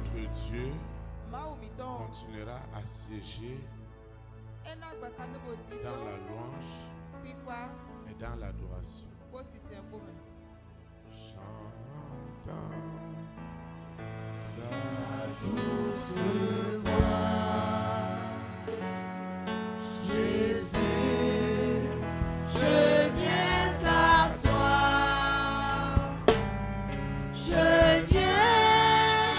notre Dieu continuera à siéger dans la louange et dans l'adoration. Chantons sa douce voix, Jésus, je viens à toi, je viens,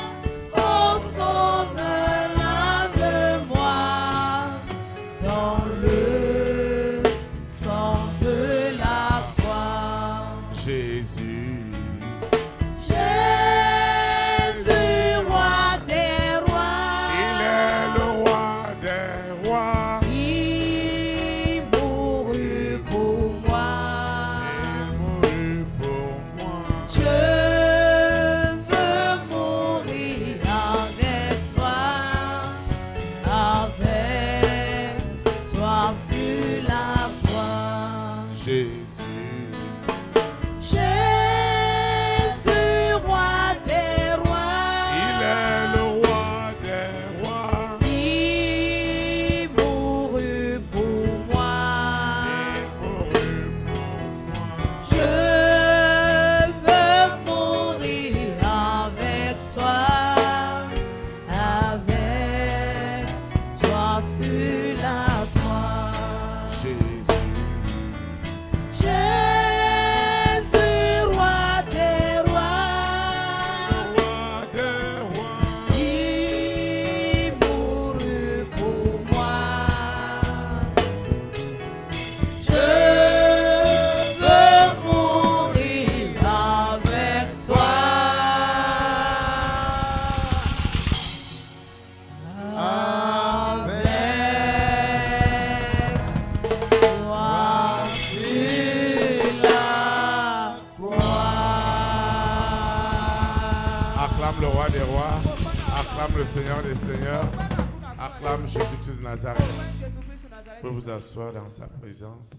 ô Sauveur, lave-moi dans le sang de la croix. Jésus, Jésus, roi des rois, il est le roi des rois. Il mourut pour moi, il mourut pour moi. Je veux mourir avec toi sur la croix. Jésus, Jésus, roi des rois, il est le roi des rois. Il mourut pour moi, il mourut pour moi. Je veux mourir avec toi sur la croix. Jésus, Jésus, roi des rois, il mourut pour moi. Je veux mourir avec toi. Acclame le roi des rois, acclame le Seigneur des seigneurs, acclame Jésus-Christ de Nazareth. Vous pouvez vous asseoir dans sa présence.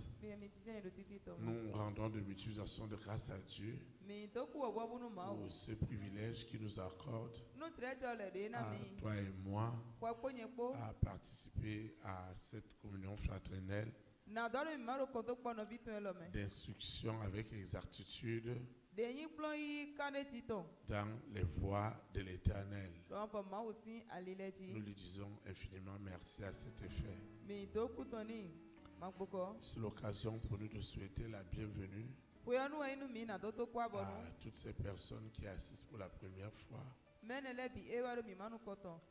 Nous rendons de multiples actions de grâce à Dieu pour ce privilège qu'il nous accorde à toi et moi à participer à cette communion fraternelle d'instruction avec exactitude dans les voies de l'Éternel. Nous lui disons infiniment merci à cet effet. C'est l'occasion pour nous de souhaiter la bienvenue à toutes ces personnes qui assistent pour la première fois,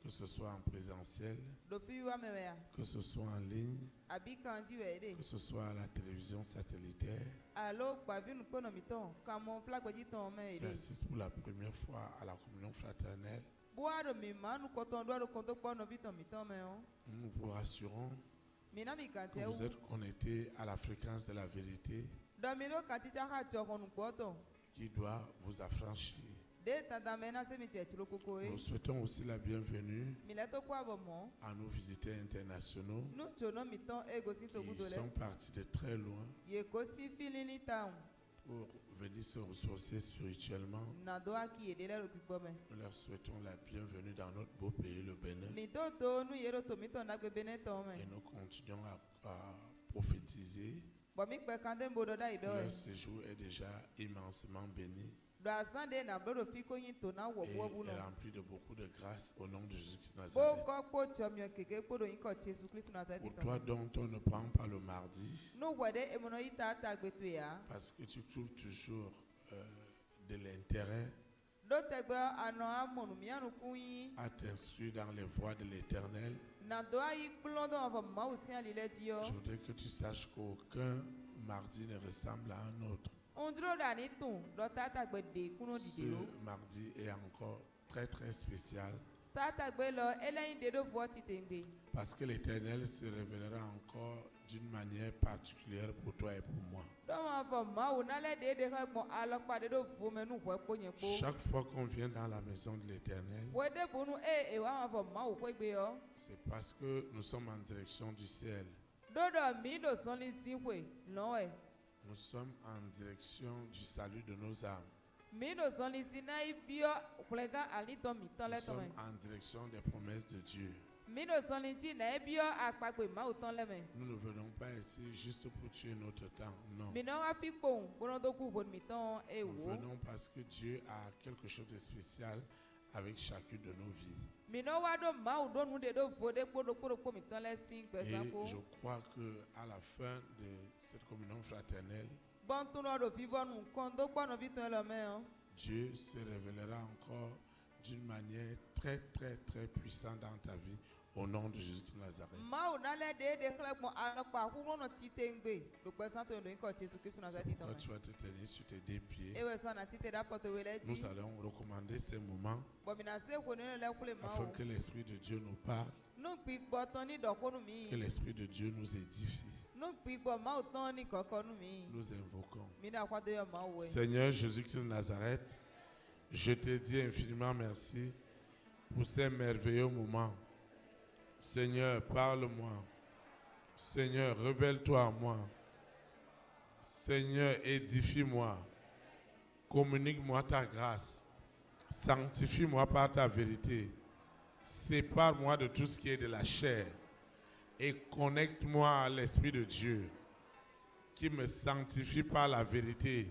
que ce soit en présentiel, que ce soit en ligne, que ce soit à la télévision satellitaire, qui assistent pour la première fois à la communion fraternelle. Nous vous rassurons que vous êtes connectés à la fréquence de la vérité qui doit vous affranchir. Nous souhaitons aussi la bienvenue à nos visiteurs internationaux qui sont partis de très loin pour venir se ressourcer spirituellement. Nous leur souhaitons la bienvenue dans notre beau pays, le Bénin. Et nous continuons à prophétiser. Leur séjour est déjà immensément béni. Et est rempli de beaucoup de grâce au nom de Jésus-Christ de Nazareth. Pour toi dont on ne prend pas le mardi, parce que tu trouves toujours de l'intérêt à t'instruire dans les voies de l'Éternel, je voudrais que tu saches qu'aucun mardi ne ressemble à un autre. Ce mardi est encore très très spécial parce que l'Éternel se révélera encore d'une manière particulière pour toi et pour moi. Chaque fois qu'on vient dans la maison de l'Éternel, c'est parce que nous sommes en direction du ciel. Nous sommes en direction du salut de nos âmes. Nous sommes en direction des promesses de Dieu. Nous ne venons pas ici juste pour tuer notre temps, non. Nous venons parce que Dieu a quelque chose de spécial avec chacune de nos vies. Et je crois qu'à la fin de cette communion fraternelle, Dieu se révélera encore d'une manière très très très puissante dans ta vie au nom de Jésus de Nazareth. Quand tu vas te tenir sur tes deux pieds, nous allons recommander ces moments afin que l'Esprit de Dieu nous parle, que l'Esprit de Dieu nous édifie. Nous invoquons. Seigneur Jésus-Christ de Nazareth, je te dis infiniment merci pour ces merveilleux moments. Seigneur, parle-moi. Seigneur, révèle-toi à moi. Seigneur, édifie-moi. Communique-moi ta grâce. Sanctifie-moi par ta vérité. Sépare-moi de tout ce qui est de la chair et connecte-moi à l'Esprit de Dieu qui me sanctifie par la vérité,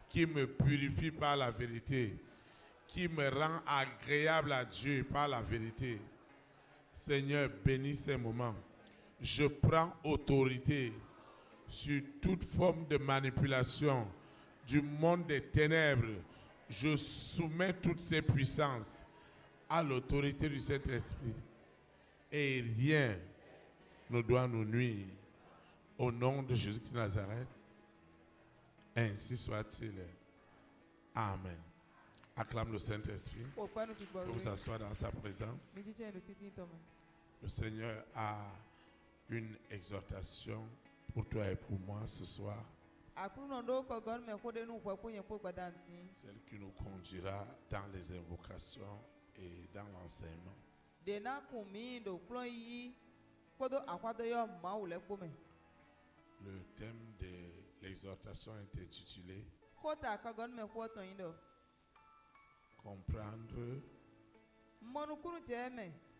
qui me purifie par la vérité, qui me rend agréable à Dieu par la vérité. Seigneur, bénis ces moments. Je prends autorité sur toute forme de manipulation du monde des ténèbres. Je soumets toutes ces puissances à l'autorité du Saint-Esprit. Et rien ne doit nous nuire. Au nom de Jésus de Nazareth, ainsi soit-il. Amen. Acclame le Saint-Esprit. Vous asseoir dans sa présence. Le Seigneur a une exhortation pour toi et pour moi ce soir. Celle qui nous conduira dans les invocations et dans l'enseignement. Le thème de l'exhortation est intitulé Comprendre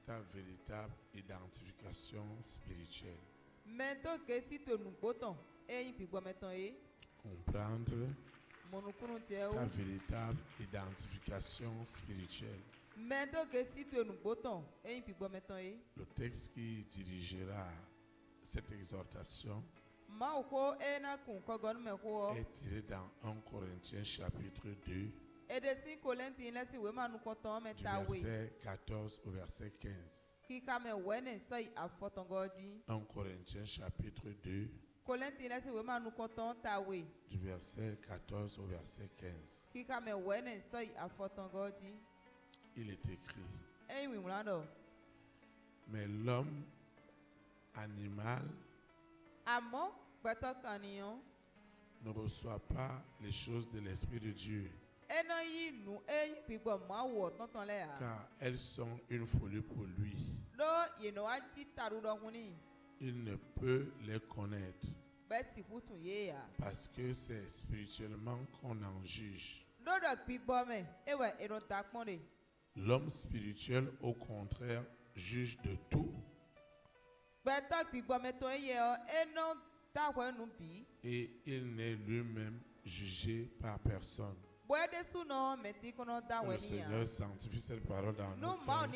ta véritable identification spirituelle. Comprendre ta véritable identification spirituelle. Le texte qui dirigera cette exhortation est tiré dans 1 Corinthiens chapitre 2 du verset 14 au verset 15. 1 Corinthiens chapitre 2 du verset 14 au verset 15. Il est écrit: mais l'homme animal ne reçoit pas les choses de l'Esprit de Dieu, car elles sont une folie pour lui. Il ne peut les connaître parce que c'est spirituellement qu'on en juge. L'homme spirituel, au contraire, juge de tout. Et il n'est lui-même jugé par personne. Que le Seigneur sanctifie cette parole dans nos cœurs.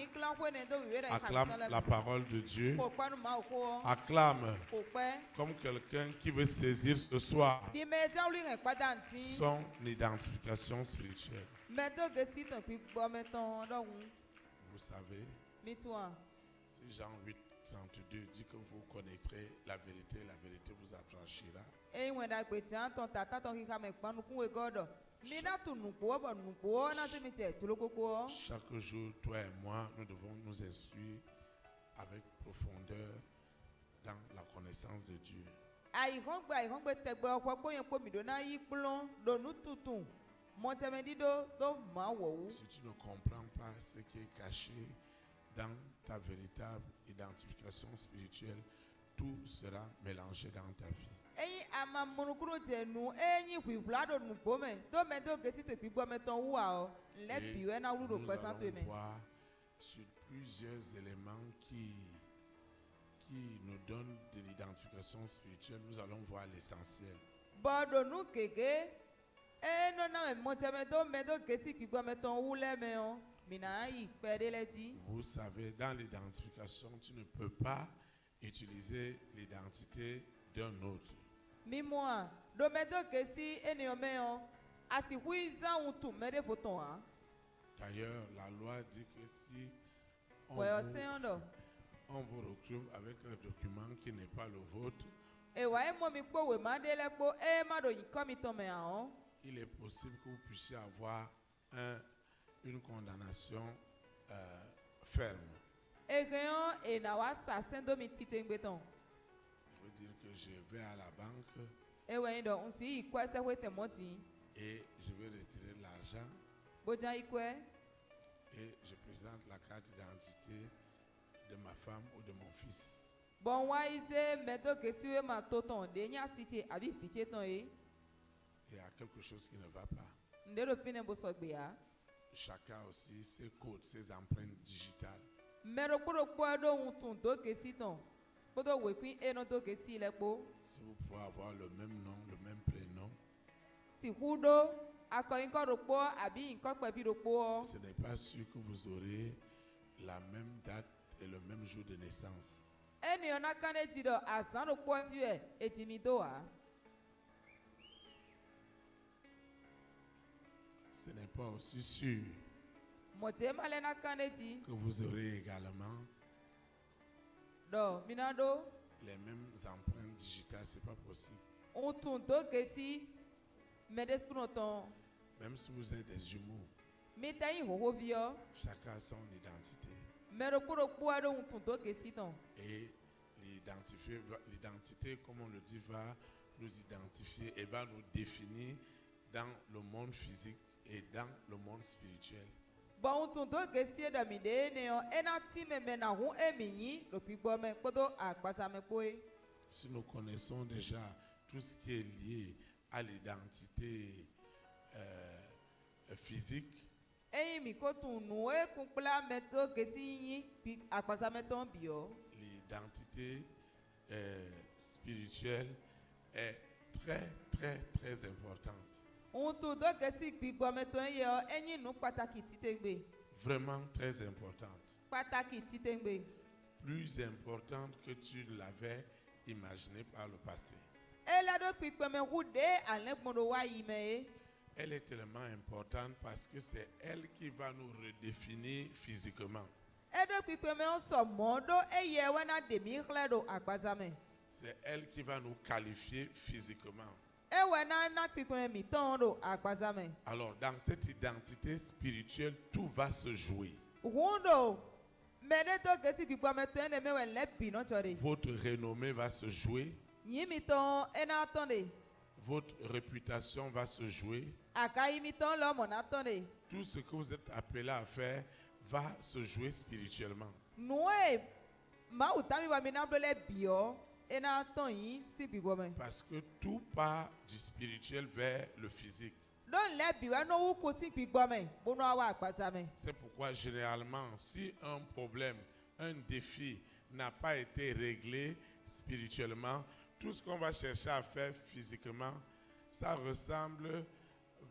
Acclame la parole de Dieu. Acclame comme quelqu'un qui veut saisir ce soir son identification spirituelle. Vous savez, si Jean 8:32 dit que vous connaîtrez la vérité vous affranchira. Chaque jour, toi et moi, nous devons nous instruire avec profondeur dans la connaissance de Dieu. Si tu ne comprends pas ce qui est caché dans ta véritable identification spirituelle, tout sera mélangé dans ta vie. Eyi ama monukuru je nu enyi huiblado nu pome. Do me do gesi te pigbo meton wa o. Le Et biwe na wuro nous pesan allons pe me. voir sur plusieurs éléments qui nous donnent de l'identification spirituelle. Nous allons voir l'essentiel. Bodo nu keke. E no na me mochame do me do gesi pigbo meton wule me o. Mina yi pede leti. Vous savez, dans l'identification, tu ne peux pas utiliser l'identité d'un autre. Mimoa. Do me do gesi eni o me o. Asi huiza untu me de foton ha. D'ailleurs, la loi dit que si on Well, vous, say on on vous recrute avec un document qui n'est pas le vôtre, Ewa emo mi kpo we ma de le kpo e ma do yi komi to me ha. il est possible que vous puissiez avoir une condamnation ferme. Egeon e na wa sa sendo mi tite ngbeton. Je veux dire que je vais à la banque Ewe ndo unsi yi kwe se wete moti. et je vais retirer l'argent Bojan yi kwe. et je présente la carte d'identité de ma femme ou de mon fils. Bon wa ize medo kesiwe ma toton de nya site abi fiche ton e. Il y a quelque chose qui ne va pas. Ndero fine bo so gbe ya. Chacun aussi ses codes, ses empreintes digitales. Mero kuro kpo do untun do kesi ton. Bodo we kwin eno do kesi le kpo. Si vous pouvez avoir le même nom, le même prénom, Si hudo akoyin ko ro kpo abi nkan pe bi ro kpo. ce n'est pas sûr que vous aurez la même date et le même jour de naissance. Eni ona kane jido azan ro kpo ti e etimi do a. Ce n'est pas aussi sûr Mote male na kane ti que vous aurez également do minado les mêmes empreintes digitales. Ce n'est pas possible. untun do kesi medesuno ton. Même si vous êtes des jumeaux, Mi tayin hoho vio. chacun a son identité. Mero kuro kpo do untun do kesi ton. Et l'identité, comme on le dit, va nous identifier et va nous définir dans le monde physique et dans le monde spirituel. Bon untun do kesi do mi de ne o ena ti me na hu eminyi lo pigbo me kodo agbasa me poe. Si nous connaissons déjà tout ce qui est lié à l'identité physique, Eyin mi ko tun nu e kunpla me do kesi yin pi agbasa me ton bio. l'identité spirituelle est très, très, très importante. Untun do kesi pigbo me ton ye o eyin nu pataki titengbe. Vraiment très importante. Pataki titengbe. Plus importante que tu l'avais imaginé par le passé. Ela do pigbo me hu de alen gbodo wa yi me e. Elle est tellement importante parce que c'est elle qui va nous redéfinir physiquement. Edo pigbo me on so modo eye we na de mi khle do agbasa me. C'est elle qui va nous qualifier physiquement. Ewe na pigbo me mi ton do agbasa me. Alors, dans cette identité spirituelle, tout va se jouer. Hundo mede do kesi pigbo me ton ne me we le bi no chore. Votre renommée va se jouer. Yin mi ton ena ton de. Votre réputation va se jouer. Akayi mi ton lo mo na ton de. Tout ce que vous êtes appelé à faire va se jouer spirituellement. Noe ma utami wa mi na do le bio ena ton yin si pigbo me. Parce que tout part du spirituel vers le physique. Don le bi we no wu ko si pigbo me. Bono awa agbasa me. C'est pourquoi généralement, si un problème, un défi n'a pas été réglé spirituellement, tout ce qu'on va chercher à faire physiquement, ça ressemble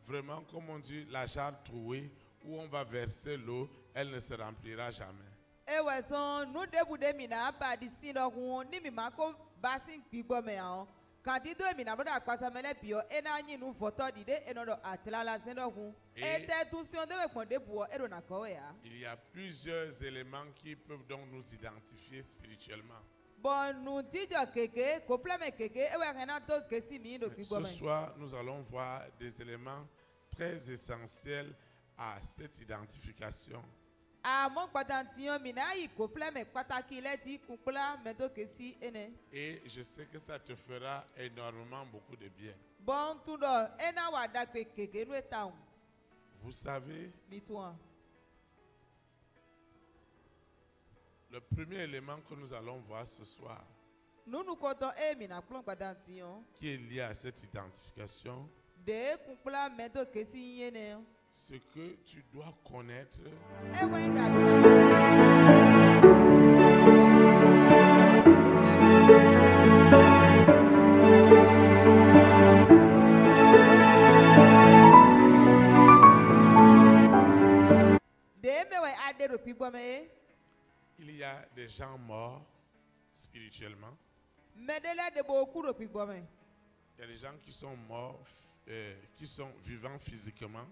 vraiment, comme on dit, la jarre trouée où on va verser l'eau, elle ne se remplira jamais. Ewe son nu debu de mi na ba di sin do hu ni mi ma ko ba sin pigbo me an. Kan di do mi na boda agbasa me le bio ena yin nu voto di de eno do atlala sin do hu. Ete tusion de me pon de buo e do na ko ya. Il y a plusieurs éléments qui peuvent donc nous identifier spirituellement. Bon nu dijo keke ko pleme keke ewe rena do kesi mi do pigbo Ce me. soir, nous allons voir des éléments très essentiels à cette identification. Amon patantion mi na yi ko pleme pataki le ti kunpla me do kesi ene. Et je sais que ça te fera énormément beaucoup de bien. Bon tu do ena wa da keke nu eta Vous savez, mi tuan. le premier élément que nous allons voir ce soir, Nous nous comptons mina plon kwadantion. qui est lié à cette identification. De kumpla meto kesi yene. Ce que tu dois connaître, E wenda. il y a des gens morts spirituellement. Il y a des gens qui sont morts, qui sont vivants physiquement.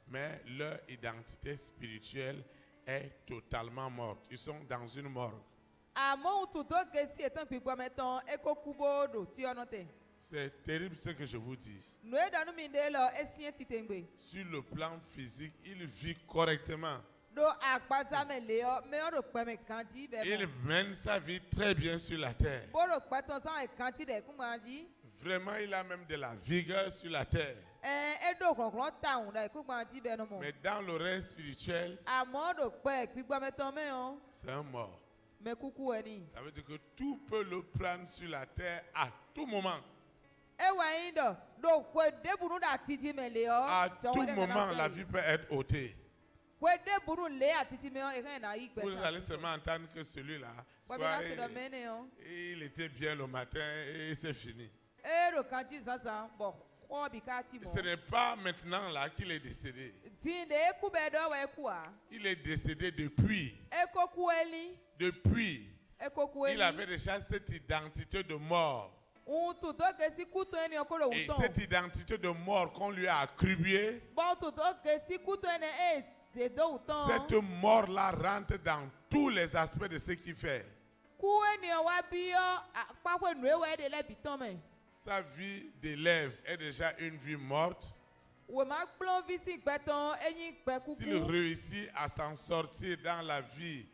Mais leur identité spirituelle est totalement morte. Ils sont dans une morgue. C'est terrible ce que je vous dis. Sur le plan physique, il vit correctement. Il mène sa vie très bien sur la terre. Vraiment, il a même de la vigueur sur la terre. Mais dans le règne spirituel, c'est un mort. Ça veut dire que tout peut le prendre sur la terre à tout moment. À tout moment, la vie peut être ôtée. Vous allez seulement entendre que celui-là, il était bien le matin et c'est fini. Ce n'est pas maintenant là qu'il est décédé. Il est décédé depuis. Depuis. Il avait déjà cette identité de mort. Et cette identité de mort qu'on lui a attribuée, cette mort-là rentre dans tous les aspects de ce qu'il fait. Sa vie d'élève est déjà une vie morte. S'il réussit à s'en sortir dans la vie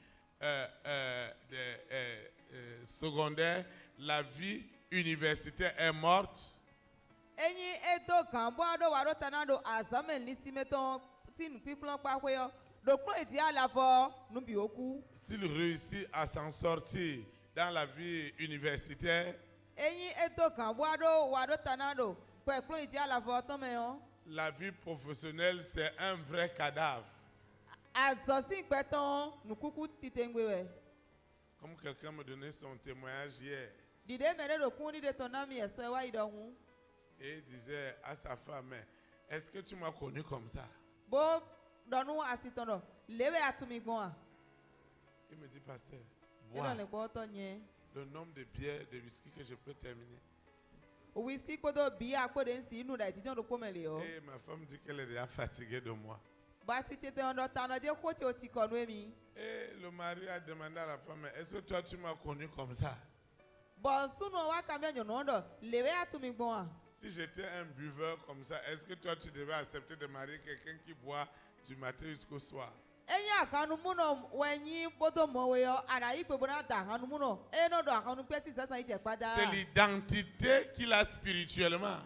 secondaire, la vie universitaire est morte. S'il réussit à s'en sortir dans la vie universitaire, la vie professionnelle, c'est un vrai cadavre. Comme quelqu'un me donnait son témoignage hier. Et il disait à sa femme, est-ce que tu m'as connu comme ça? Il me dit, pasteur, bois le nombre de bières, de whisky que je peux terminer. Et ma femme dit qu'elle est déjà fatiguée de moi. Et le mari a demandé à la femme, est-ce que toi tu m'as connu comme ça? Si j'étais un buveur comme ça, est-ce que toi tu devais accepter de marier quelqu'un qui boit du matin jusqu'au soir? C'est l'identité qu'il a spirituellement.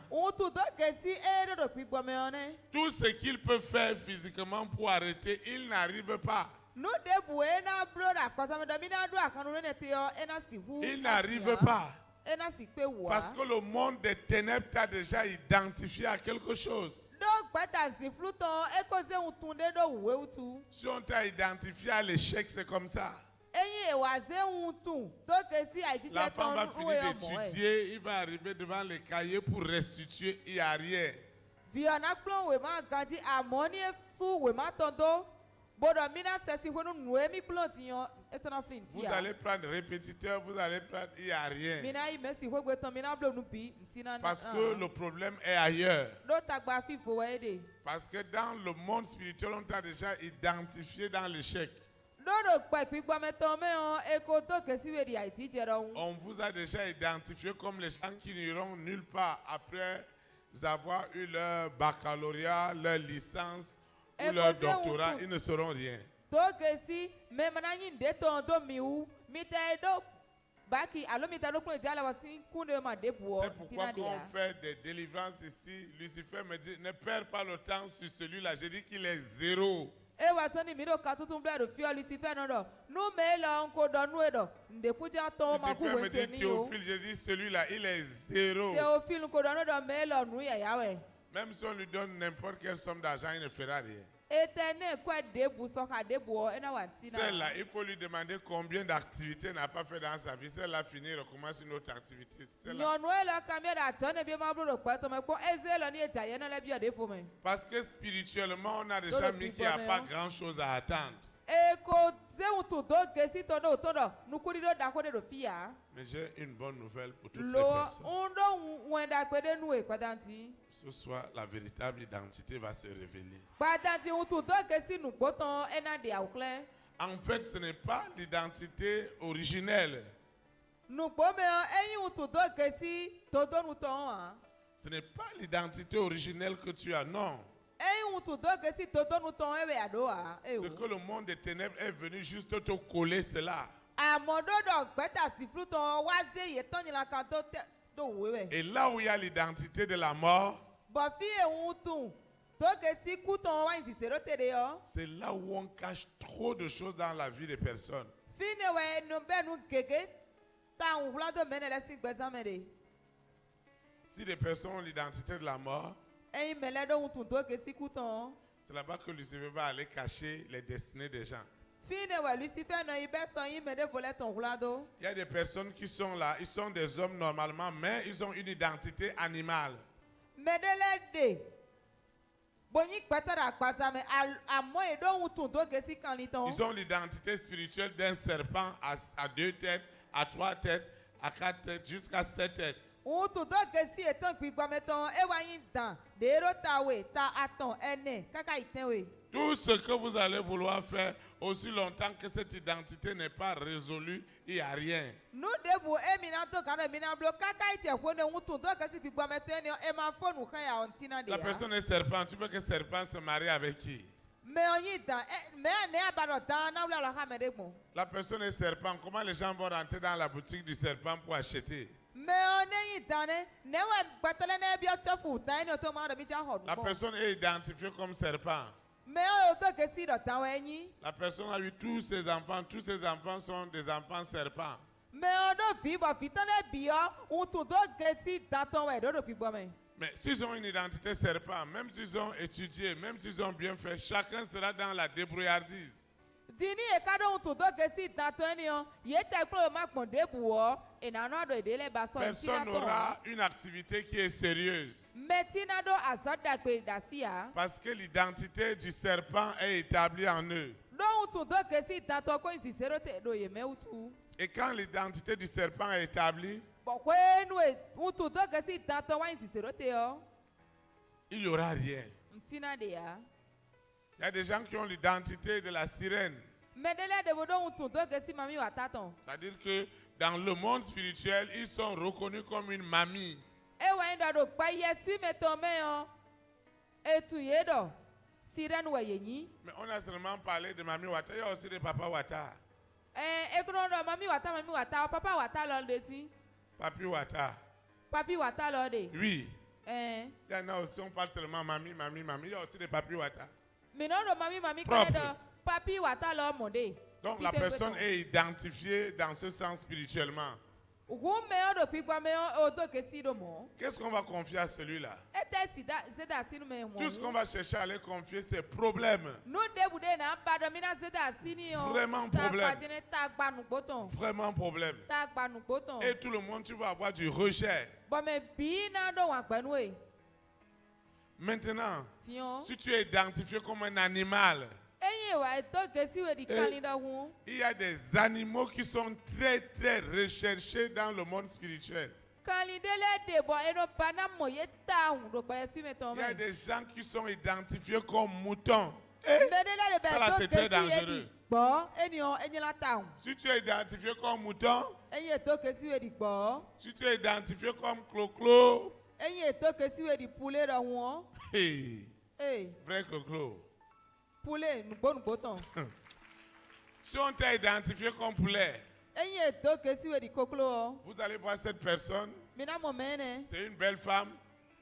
Tout ce qu'il peut faire physiquement pour arrêter, il n'arrive pas. Il n'arrive pas. Parce que le monde des ténèbres t'a déjà identifié à quelque chose. Si on t'a identifié à l'échec, c'est comme ça. La femme va finir d'étudier, il va arriver devant les cahiers pour restituer, il n'y a rien. Vous allez prendre répétiteur, vous allez prendre, il n'y a rien. Parce que le problème est ailleurs. Parce que dans le monde spirituel, on t'a déjà identifié dans l'échec. On vous a déjà identifié comme les gens qui n'iront nulle part après avoir eu leur baccalauréat, leur licence ou leur doctorat, ils ne seront rien. C'est pourquoi quand on fait des délivrances ici, Lucifer me dit, ne perds pas le temps sur celui-là. Je dis qu'il est zéro. E wa toni mi do katutu ble do fio Lucifer no do. Nu me lo nko do nu e do. Ndeku ja to ma ku Lucifer me we dit teni o. Théophile, je dis celui-là, il est zéro. Théophile nko do no do me lo nu ya yawe. Même si on lui donne n'importe quelle somme d'argent, il ne fera rien. Etene kwa debu soka debu o ena wa ntina. Celle-là, il faut lui demander combien d'activités n'a pas fait dans sa vie. Celle-là, finir, recommence une autre activité. Nyɔnu ele kamia da tɔne bi ma blo do kpɛtɔ me kpɔ eze le ni eta ye ne le bi ɔde fo me. Parce que spirituellement, on a déjà mis qu'il n'y a pas grand-chose à attendre. Eko zewu tu do gesi tɔ do to do nukuri do da ko de do fia. Mais j'ai une bonne nouvelle pour toutes ces Lo personnes. undo wenda kpe de nu e kpadanti. Ce soir, la véritable identité va se révéler. Kpadanti tu do gesi nugbotɔ ena de awuklɛ. En fait, ce n'est pas l'identité originelle. Nugbome eyi tu do gesi to do nutɔ wa. Ce n'est pas l'identité originelle que tu as, non. Eyi tu do gesi to do nutɔ ewe ado wa. C'est que le monde des ténèbres est venu juste te coller cela. Amododo gbɛta sifru tɔ wa ze ye tɔnyila kan to te to wewe. Et là où il y a l'identité de la mort, Bɔfi ewu tu to gesi kutɔ wa nsisero te de yɔ. c'est là où on cache trop de choses dans la vie des personnes. Fine wɛ nubɛ nu gege ta wula do mɛnɛ lɛ si gbɛzãmɛ de. Si des personnes ont l'identité de la mort, Eyi mɛlɛ do ŋutu to gesi kutɔ. c'est là-bas que Lucifer va aller cacher les destinées des gens. Fine wɛ Lucifer nɔ yi bɛ sɔn yi mɛ de volɛ tɔn wula do. Il y a des personnes qui sont là, ils sont des hommes normalement, mais ils ont une identité animale. Mɛ de lɛ de. Bonyi gbɛtɛ da gbazãmɛ amɔ yi do ŋutu to gesi kan li Ils tɔn. ont l'identité spirituelle d'un serpent à 2 têtes, à 3 têtes, à 4 têtes, jusqu'à 7 têtes. Ŋutu to gesi etɔn gbigbɔmɛ tɔn ewa yi dan de ero ta we ta atɔn ɛnɛ kaka yi tɛn we. Tout ce que vous allez vouloir faire, aussi longtemps que cette identité n'est pas résolue, il n'y a rien. Nu debu emina to kan emina blo kaka iti ekwo ne ŋutu to gesi gbigbɔmɛ tɔn ni ema fɔ nu kan ya ɔntina de La ya. personne est serpent, tu veux que serpent se marie avec qui? Mɛ ɔnyi dan mɛ ne abadɔ dan na wula lɔ hame de gbɔn. La personne est serpent, comment les gens vont rentrer dans la boutique du serpent pour acheter? Mɛ ɔne yi dan ne wɛ gbɛtɛlɛ ne bi ɔtɔ fu dan ne o to ma dɔ mi ja xɔ La dubɔ. personne est identifiée comme serpent. Mɛ ɔyɔ to gesi dɔ dan wɛ nyi. La personne a eu tous ses enfants sont des enfants serpents. Mɛ ɔdo vi bɔ vitɔ ne bi yɔ ŋutu to gesi datɔn wɛ do do gbigbɔmɛ. Mais s'ils ont une identité serpent, même s'ils ont étudié, même s'ils ont bien fait, chacun sera dans la débrouillardise. Dini eka do ŋutu to gesi datɔn ni yɔ ye tɛ kplo ma gbɔn debu wɔ enanɔ do ede le ba sɔn Personne tina n'aura tɔn. une activité qui est sérieuse. Mɛ tina do azɔ dagbe dasi ya. Parce que l'identité du serpent est établie en eux. Do ŋutu to gesi datɔn ko nsisero te do ye mɛ wutu. Et quand l'identité du serpent est établie, Bɔkɔe nu e ŋutu to gesi datɔn wa nsisero te yɔ. il n'y aura rien. Ntina de ya. Il y a des gens qui ont l'identité de la sirène. Mɛdɛlɛ de bo do ŋutu to gesi mami wa tatɔn. C'est-à-dire que dans le monde spirituel, ils sont reconnus comme une mamie. Ewa yin da do gba yesu me tɔn mɛ yɔ. Etu ye dɔ. Sirɛni wɛ ye nyi. Mais on a seulement parlé de mamie Wata. Il y a aussi de papa Wata. Ekunu dɔ mami wa ta papa wa ta lɔ de si. Papi Wata. Papi wa ta lɔ de. Oui. Eh. Il y en a aussi, on parle seulement mamie. Il y a aussi des papi Wata. Minɔ do mami Propre. kɛnɛ dɔ papi wa ta lɔ mɔ de. Donc la personne est identifiée dans ce sens spirituellement. Gun mɛ yɔ do kpikpa mɛ yɔ o do gesi do mɔ. Qu'est-ce qu'on va confier à celui-là? E tɛ zeda sinu mɛ Tout ce qu'on mɔ. va chercher à les confier, c'est problème. Nu debu de na ba dɔ mina zeda sini yɔ. Vraiment Ta problème. gbadze ta gba nugbo tɔn. Vraiment problème. Ta gba nugbo tɔn. Et tout le monde, tu vas avoir du rejet. Bɔmɛ bi na do wa gbɛnu ye. Maintenant, Tiɲɔ. si tu es identifié comme un animal, Eyi wa eto gesi we di kali dɔ hun. il y a des animaux qui sont très, très recherchés dans le monde spirituel. Kali dele de bɔ eno bana mɔ ye ta hun do gbɛ si me tɔn Il y a mɛ. des gens qui sont identifiés comme moutons. Et Mɛdɛlɛ de ça là, bɛ c'est to très gesi ye dangereux. di gbɔ eniyan enyila ta hun. si tu es identifié comme mouton, Eyi eto gesi we di gbɔ. si tu es identifié comme clo-clo, Eyi eto gesi we di pule dɔ hun. hey, Ee vrai clo-clo. pule nugbo tɔn. Si on t'a identifié comme poulet, Eyi eto gesi we di koklo. vous allez voir cette personne, Mina mɔ mɛnɛ. c'est une belle femme,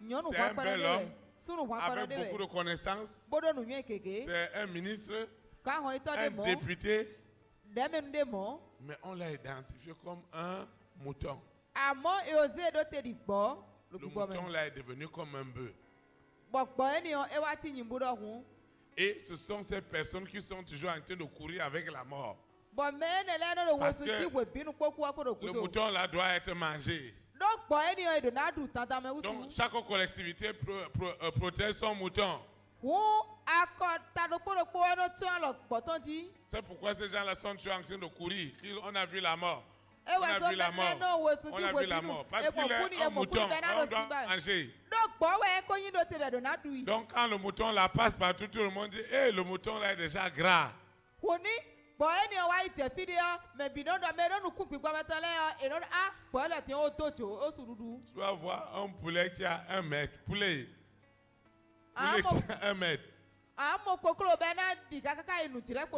Nyɔnu c'est fɔ un bel kpɛrɛ de homme, wɛ. avec beaucoup de connaissances. C'est un ministre, un député, mais on l'a identifié comme un mouton. Le mouton là est devenu comme un bœuf. Et ce sont ces personnes qui sont toujours en train de courir avec la mort. Parce que le mouton là doit être mangé. Donc chaque collectivité protège son mouton. C'est pourquoi ces gens-là sont toujours en train de courir. On a vu la mort. On a vu la mort. On a vu la mort. Parce qu'il est un mouton, on doit manger. Donc quand le mouton là passe partout, tout le monde dit, hey, le mouton là est déjà gras. Tu vas voir un poulet qui a 1 mètre. Poulet qui a 1 mètre.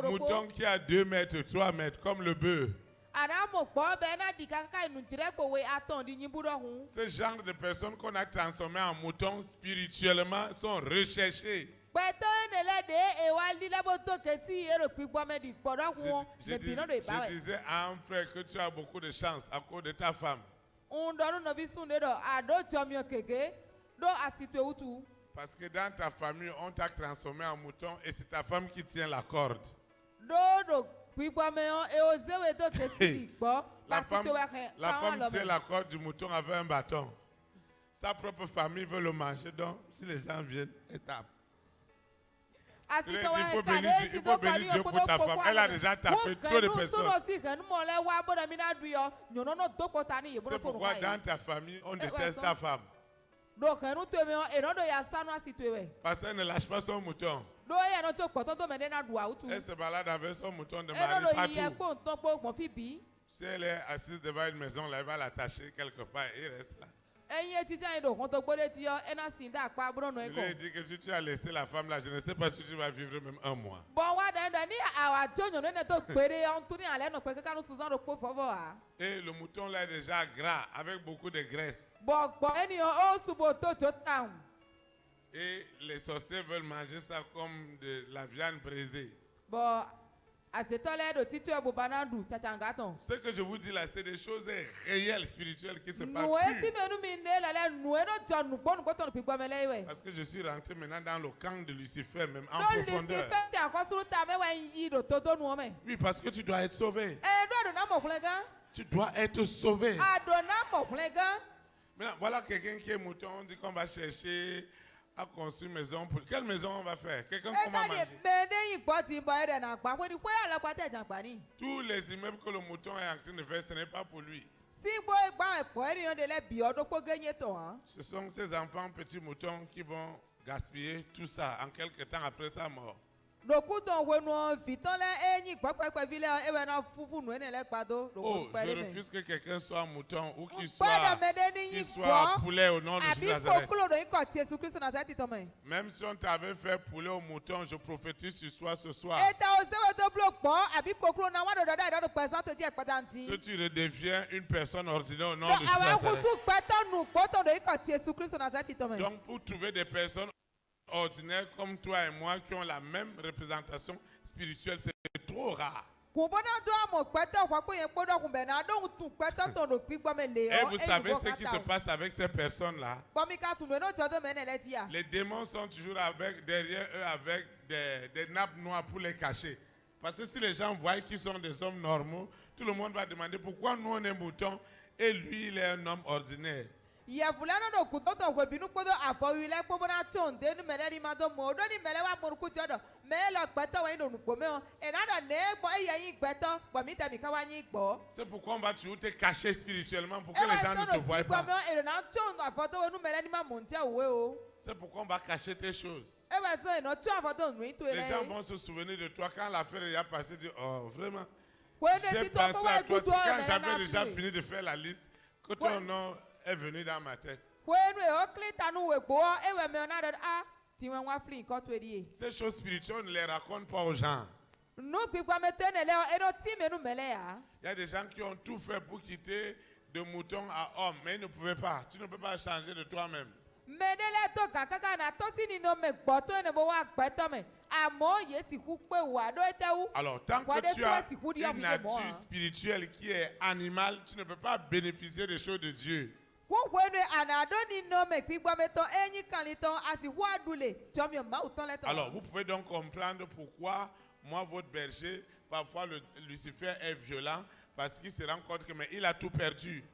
Mouton qui a 2 mètres, 3 mètres, comme le bœuf. Ce genre de personnes qu'on a transformées en moutons spirituellement sont recherchées. Je disais à un frère que tu as beaucoup de chance à cause de ta femme. Parce que dans ta famille, on t'a transformé en mouton et c'est ta femme qui tient la corde. La femme tient la corde du mouton avec un bâton. Sa propre famille veut le manger, donc si les gens viennent, elle tape. Il faut bénir Dieu pour ta femme. Elle a déjà tapé trop de personnes. C'est pourquoi dans ta famille, on déteste ta femme. Parce qu'elle ne lâche pas son mouton. Elle se balade avec son mouton de mari partout. Si elle est assise devant une maison, là, elle va l'attacher quelque part et il reste là. Je lui ai dit que si tu as laissé la femme là, je ne sais pas si tu vas vivre même 1 mois. Et le mouton là est déjà gras, avec beaucoup de graisse. Et les sorciers veulent manger ça comme de la viande brisée. Ce que je vous dis là, c'est des choses réelles, spirituelles qui se passent. Parce que je suis rentré maintenant dans le camp de Lucifer, même en profondeur. Oui, parce que tu dois être sauvé. Tu dois être sauvé. Maintenant, voilà quelqu'un qui est mouton, on dit qu'on va chercher à construire une maison. Pour quelle maison on va faire? Quelqu'un qu'on va manger. Tous les immeubles que le mouton est en train de faire, ce n'est pas pour lui. Ce sont ces enfants petits moutons qui vont gaspiller tout ça en quelque temps après sa mort. Oh, je refuse que quelqu'un soit mouton ou qu'il soit poulet au nom de Jésus Nazareth. Même si on t'avait fait poulet au mouton, je prophétise sur toi ce soir. Que tu redeviens une personne ordinaire au nom de Jésus Nazareth. Donc pour trouver des personnes ordinaires comme toi et moi qui ont la même représentation spirituelle, c'est trop rare. Et vous savez ce qui se passe avec ces personnes-là? Les démons sont toujours derrière eux avec des nappes noires pour les cacher. Parce que si les gens voient qu'ils sont des hommes normaux, tout le monde va demander pourquoi nous on est moutons et lui il est un homme ordinaire. Mais c'est pourquoi on va toujours te cacher spirituellement pour que les gens ne te voient pas. C'est pourquoi on va cacher tes choses. Les gens vont se souvenir de toi quand l'affaire est passée. Dire, oh vraiment, j'ai pensé à toi. C'est quand j'avais déjà fini de faire la liste que ton nom est venu dans ma tête. Ces choses spirituelles, on ne les raconte pas aux gens. Il y a des gens qui ont tout fait pour quitter de mouton à homme, mais ils ne pouvaient pas. Tu ne peux pas changer de toi-même. Medele to kakaka na tosi ni no me gboto ene bo wa gbeto me. Amo yesi ku pe wa do etewu. Alors, tant que tu as une nature spirituelle qui est animale, tu ne peux pas bénéficier des choses de Dieu. Alors, vous pouvez donc comprendre pourquoi moi, votre berger, parfois Lucifer est violent parce qu'il se rend compte que mais il a tout perdu.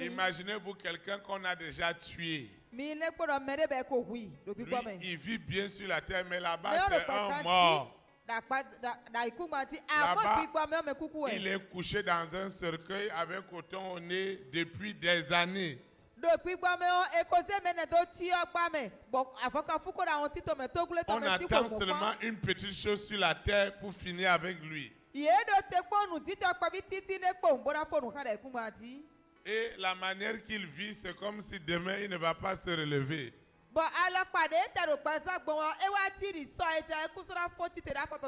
Imaginez-vous quelqu'un qu'on a déjà tué. Lui, il vit bien sur la terre, mais là-bas, c'est un mort. Là-bas, il est couché dans un cercueil avec coton au nez depuis des années. On attend seulement une petite chose sur la terre pour finir avec lui. Et la manière qu'il vit, c'est comme si demain il ne va pas se relever.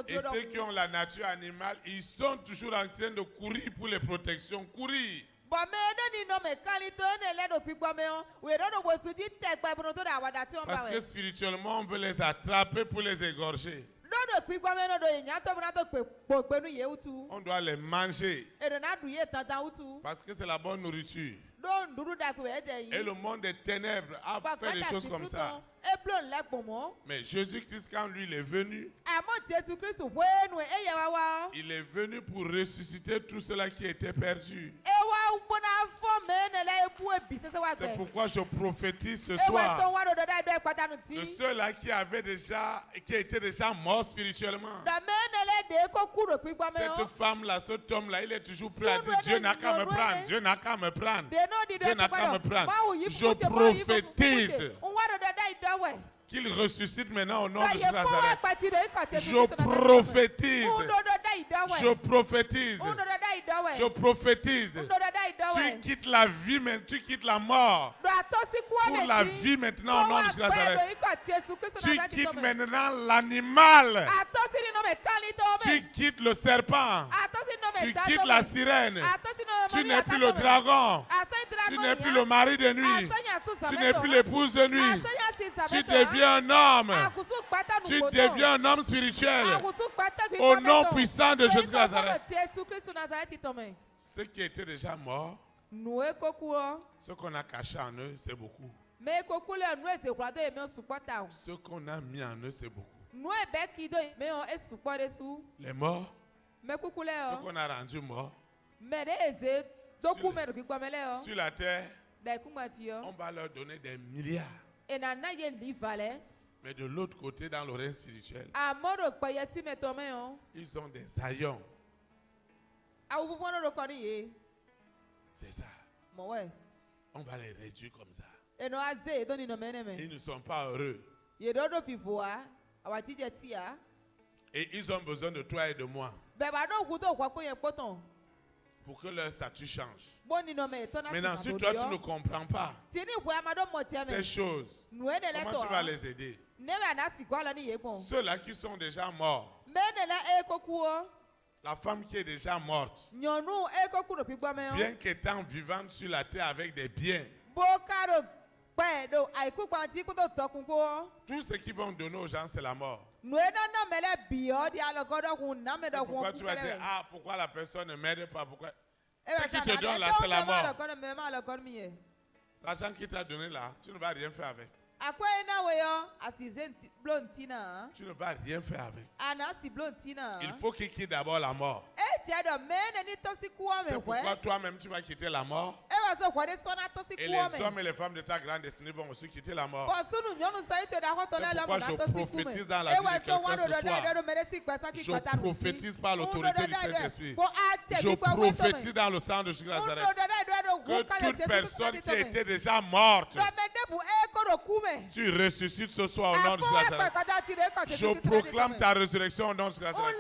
Et ceux qui ont la nature animale, ils sont toujours en train de courir pour les protections. Courir. Parce que spirituellement, on veut les attraper pour les égorger. On doit les manger. Parce que c'est la bonne nourriture. Et le monde des ténèbres a fait des choses comme ça. Mais Jésus-Christ, quand lui il est venu, il est venu pour ressusciter tout cela qui était perdu. C'est pourquoi je prophétise ce soir de ceux-là qui étaient déjà morts spirituellement. Cette femme-là, cet homme-là, il est toujours prêt à dire Dieu n'a qu'à me prendre, Dieu n'a qu'à me prendre, Dieu n'a qu'à me prendre. Je prophétise qu'il ressuscite maintenant au nom de Nazareth. Je prophétise. Je prophétise. Je prophétise. Tu quittes la vie, mais tu quittes la mort pour la vie maintenant au nom de Nazareth. Tu quittes maintenant l'animal. Tu quittes le serpent. Tu quittes la sirène. Tu n'es plus le dragon. Tu n'es plus le mari de nuit. Tu n'es plus l'épouse de nuit. Tu deviens un homme. Tu deviens un homme spirituel. Au nom puissant de Jésus Nazareth. Ceux qui étaient déjà morts, ce qu'on a caché en eux, c'est beaucoup. Ce qu'on a mis en eux, c'est beaucoup. Les morts, ce qu'on a rendu morts, sur la terre, on va leur donner des milliards. Mais de l'autre côté, dans le règne spirituel, ils ont des haillons. C'est ça. On va les réduire comme ça. Ils ne sont pas heureux. Et ils ont besoin de toi et de moi pour que leur statut change. Maintenant, si toi tu ne comprends pas ces choses, comment tu vas les aider? Ceux-là qui sont déjà morts, la femme qui est déjà morte, bien qu'étant vivante sur la terre avec des biens, tout ce qu'ils vont donner aux gens, c'est la mort. Pourquoi tu vas dire, pourquoi la personne ne m'aide pas? Pourquoi? Ce qui te donne là, c'est la mort. L'argent qu'il t'a donné là, tu ne vas rien faire avec. Tu ne vas rien faire avec. Il faut qu'il quitte d'abord la mort. C'est pourquoi toi-même tu vas quitter la mort. Et les hommes et les femmes de ta grande destinée vont aussi quitter la mort. C'est pourquoi je prophétise dans la vie de quelqu'un ce soir. Je prophétise par l'autorité du Saint-Esprit. Je prophétise dans le sang de Jésus Nazareth que toute personne qui était déjà morte, tu ressuscites ce soir au nom de Jésus Nazareth. Je proclame ta résurrection au nom de Jésus Nazareth.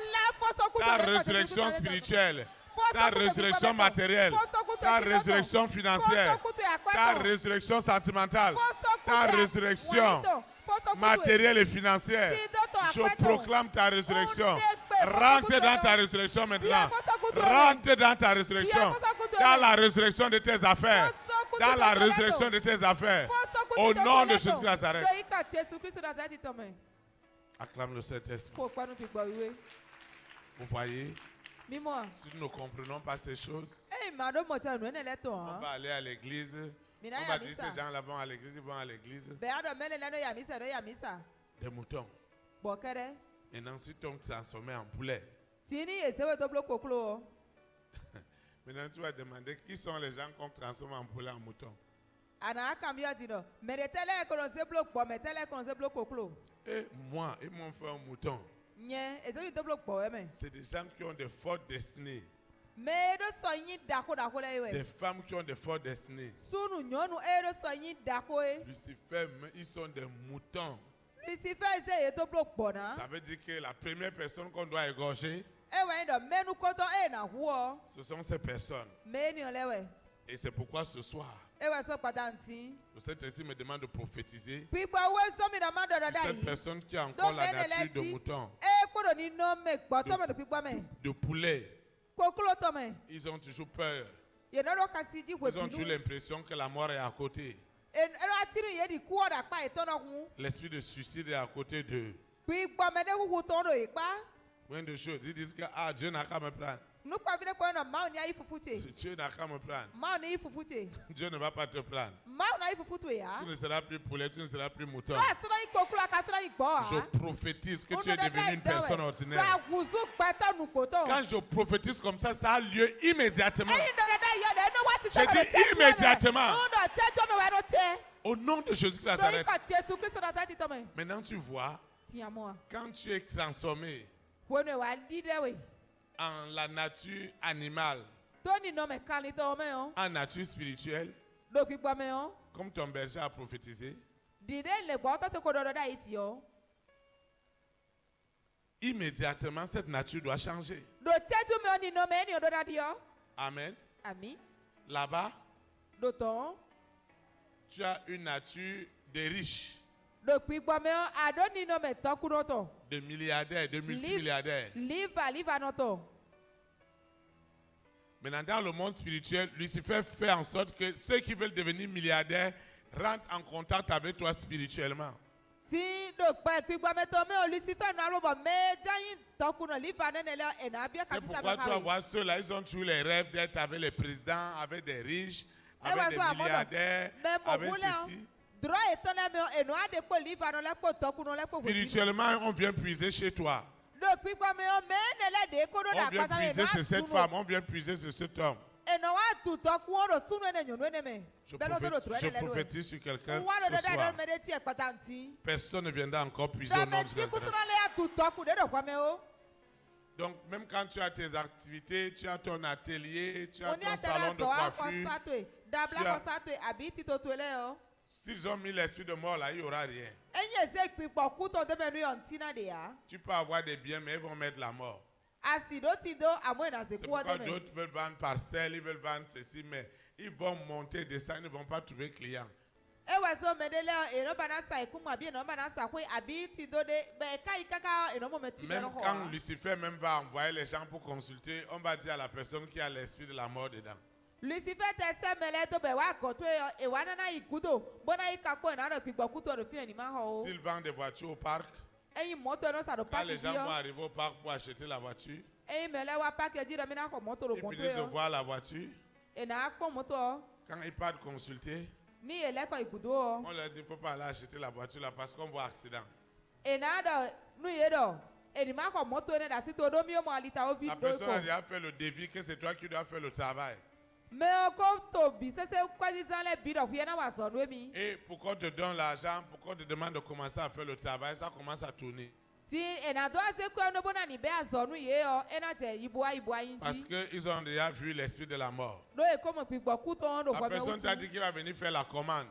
Ta résurrection spirituelle, ta résurrection matérielle, ta résurrection financière, ta résurrection sentimentale, ta résurrection matérielle et financière. Je proclame ta résurrection. Rentre dans ta résurrection maintenant. Rentre dans ta résurrection. Dans la résurrection de tes affaires. Dans la résurrection de tes affaires. Au nom de Jésus de Nazareth. Acclame le Saint-Esprit. Vous voyez, si nous ne comprenons pas ces choses, on va aller à l'église. On va dire ces gens-là vont à l'église, ils vont à l'église. Des moutons. Maintenant, si tu es transformé en poulet, maintenant tu vas demander qui sont les gens qu'on transforme en poulet en mouton. Et moi, ils m'ont fait un mouton. C'est des gens qui ont de fortes destinées. Des femmes qui ont de fortes destinées. Lucifer, ils sont des moutons. Ça veut dire que la première personne qu'on doit égorger, ce sont ces personnes. Et c'est pourquoi ce soir, le Saint-Esprit me demande de prophétiser sur cette personne qui a encore la nature de mouton, de poulet. Ils ont toujours peur. Ils ont toujours l'impression que la mort est à côté. L'esprit de suicide est à côté d'eux. Plein de choses. Ils disent que Dieu n'a qu'à me prendre. Dieu n'a qu'à me prendre. Dieu ne va pas te prendre. Tu ne seras plus poulet, tu ne seras plus mouton. Je prophétise que tu es devenu une personne ordinaire. Quand je prophétise comme ça a lieu immédiatement. Je dis immédiatement. Au nom de Jésus de Nazareth. Maintenant tu vois, quand tu es transformé en la nature animale, en nature spirituelle, comme ton berger a prophétisé, immédiatement cette nature doit changer. Amen. Là-bas, tu as une nature de riches, de milliardaires, de multimilliardaires. Maintenant, dans le monde spirituel, Lucifer fait en sorte que ceux qui veulent devenir milliardaires rentrent en contact avec toi spirituellement. C'est pourquoi tu vas voir ceux-là, ils ont toujours les rêves d'être avec les présidents, avec des riches, avec des milliardaires, avec ceci. Spirituellement, on vient puiser chez toi. On vient puiser sur cette femme, on vient puiser sur cet homme. Je prophétise sur quelqu'un ce soir. Personne ne viendra encore puiser au nom de Jésus. Donc, même quand tu as tes activités, tu as ton atelier, tu as ton salon de coiffure, s'ils ont mis l'esprit de mort là, il n'y aura rien. Tu peux avoir des biens, mais ils vont mettre la mort. C'est pourquoi d'autres veulent vendre parcelles, ils veulent vendre ceci, mais ils vont monter, descendre, ils ne vont pas trouver client. Même quand Lucifer même va envoyer les gens pour consulter, on va dire à la personne qui a l'esprit de la mort dedans. S'ils vendent des voitures au parc, quand les gens vont arriver au parc pour acheter la voiture, ils finissent de voir la voiture. Quand ils partent consulter, on leur dit qu'il ne faut pas aller acheter la voiture là parce qu'on voit accident. La personne a déjà fait le devis que c'est toi qui dois faire le travail. Et pourquoi on te donne l'argent, pourquoi on te demande de commencer à faire le travail, ça commence à tourner. Parce qu'ils ont déjà vu l'esprit de la mort. La personne t'a dit qu'il va venir faire la commande.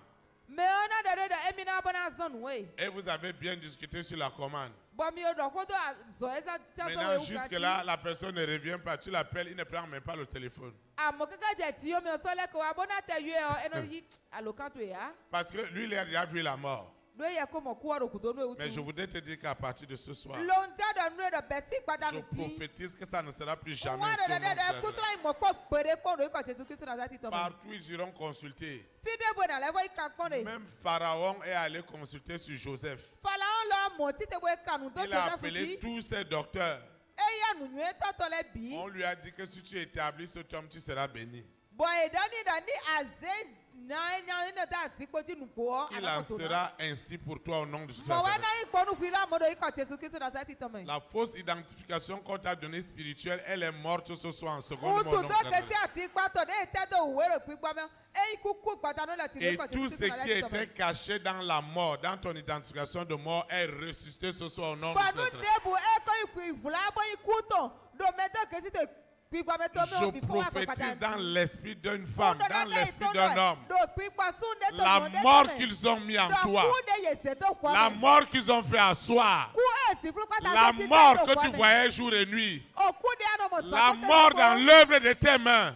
Et vous avez bien discuté sur la commande. Maintenant, jusque-là, la personne ne revient pas. Tu l'appelles, il ne prend même pas le téléphone. Parce que lui, il a déjà vu la mort. Mais je voudrais te dire qu'à partir de ce soir, je prophétise que ça ne sera plus jamais ainsi au nom de Jésus. Partout ils iront consulter. Même Pharaon est allé consulter sur Joseph. Il a appelé tous ses docteurs. On lui a dit que si tu établis cet homme, tu seras béni. Il en sera ainsi pour toi au nom de Jésus. La fausse identification qu'on t'a donnée spirituelle, elle est morte ce soir en seconde. Et tout ce qui était caché dans la mort, dans ton identification de mort, est ressuscité ce soir au nom de Jésus. Je prophétise dans l'esprit d'une femme, dans l'esprit d'un homme, la mort qu'ils ont mis en toi, la mort qu'ils ont fait asseoir, la mort que tu voyais jour et nuit, la mort dans l'œuvre de tes mains.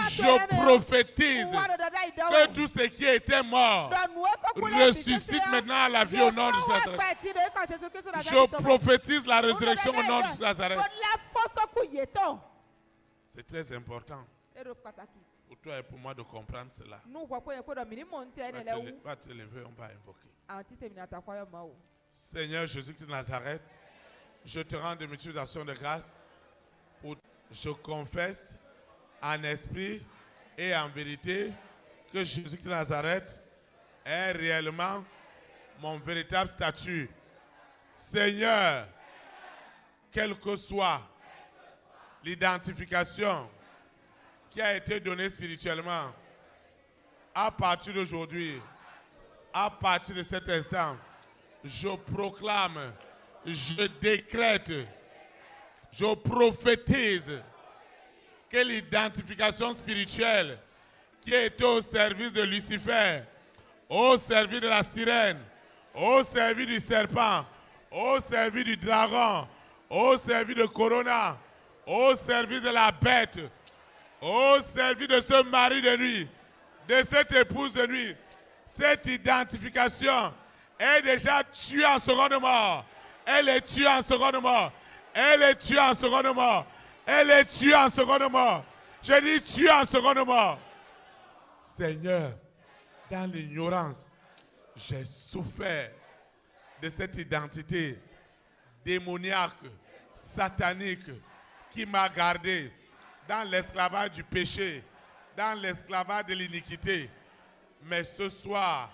Je prophétise que tout ce qui était mort ressuscite maintenant à la vie au nom de Jésus. Je prophétise la résurrection au nom de Nazareth. C'est très important pour toi et pour moi de comprendre cela. Va te lever, on va invoquer. Seigneur Jésus-Christ de Nazareth, je te rends de multiples actions de grâce. Je confesse en esprit et en vérité que Jésus-Christ de Nazareth est réellement mon véritable statut. Seigneur, quelle que soit l'identification qui a été donnée spirituellement, à partir d'aujourd'hui, à partir de cet instant, je proclame, je décrète, je prophétise que l'identification spirituelle qui était au service de Lucifer, au service de la sirène, au service du serpent, au service du dragon, au service de Corona, au service de la bête, au service de ce mari de nuit, de cette épouse de nuit, cette identification est déjà tuée en seconde mort. Elle est tuée en seconde mort. Elle est tuée en seconde mort. Elle est tuée en seconde mort. Je dis tuée en seconde mort. Seigneur, dans l'ignorance, j'ai souffert de cette identité démoniaque, satanique, qui m'a gardé dans l'esclavage du péché, dans l'esclavage de l'iniquité. Mais ce soir,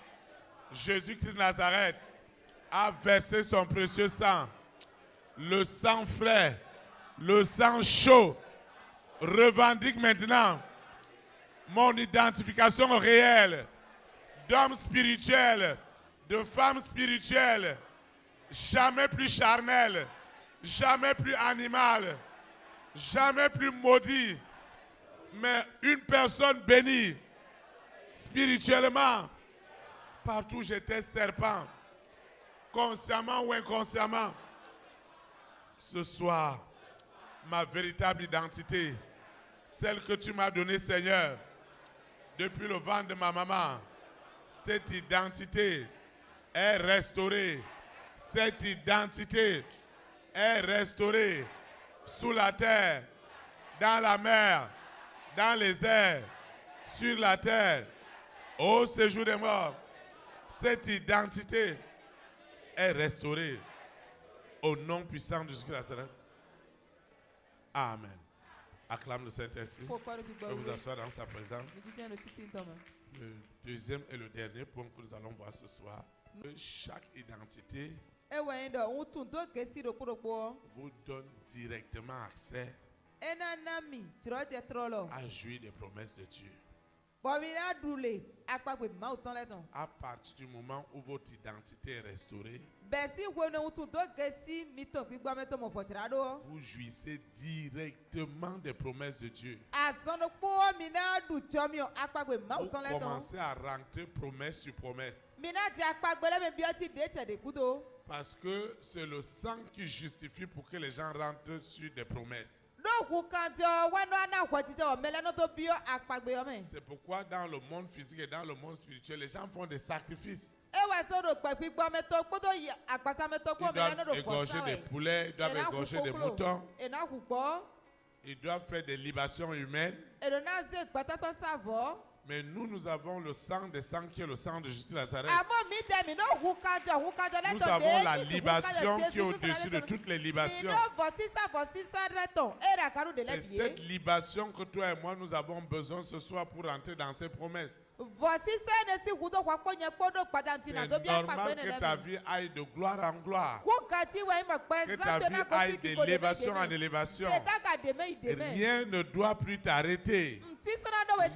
Jésus-Christ de Nazareth a versé son précieux sang. Le sang frais, le sang chaud, revendique maintenant mon identification réelle d'homme spirituel, de femme spirituelle, jamais plus charnel, jamais plus animal, jamais plus maudit, mais une personne bénie spirituellement. Partout j'étais serpent, consciemment ou inconsciemment. Ce soir, ma véritable identité, celle que tu m'as donnée, Seigneur, depuis le ventre de ma maman, cette identité est restaurée. Cette identité est restaurée sous la terre, dans la mer, dans les airs, sur la terre, au séjour des morts. Cette identité est restaurée au nom puissant de Jésus-Christ. Amen. Acclame le Saint-Esprit. Vous asseoir dans sa présence. Le deuxième et le dernier point que nous allons voir ce soir, que chaque identité vous donne directement accès à jouir des promesses de Dieu. À partir du moment où votre identité est restaurée, vous jouissez directement des promesses de Dieu. Vous commencez à rentrer promesse sur promesse. Parce que c'est le sang qui justifie pour que les gens rentrent sur des promesses. C'est pourquoi dans le monde physique et dans le monde spirituel, les gens font des sacrifices. doivent égorger des poulets, ils doivent égorger des moutons. Ils doivent faire des libations humaines. Mais nous avons le sang des sangs qui est le sang de Jésus de Nazareth. Nous avons la libation qui est au-dessus de toutes les libations. C'est cette libation que toi et moi nous avons besoin ce soir pour entrer dans ces promesses. C'est normal que ta vie aille de gloire en gloire. Que ta vie aille d'élévation en élévation. Rien ne doit plus t'arrêter.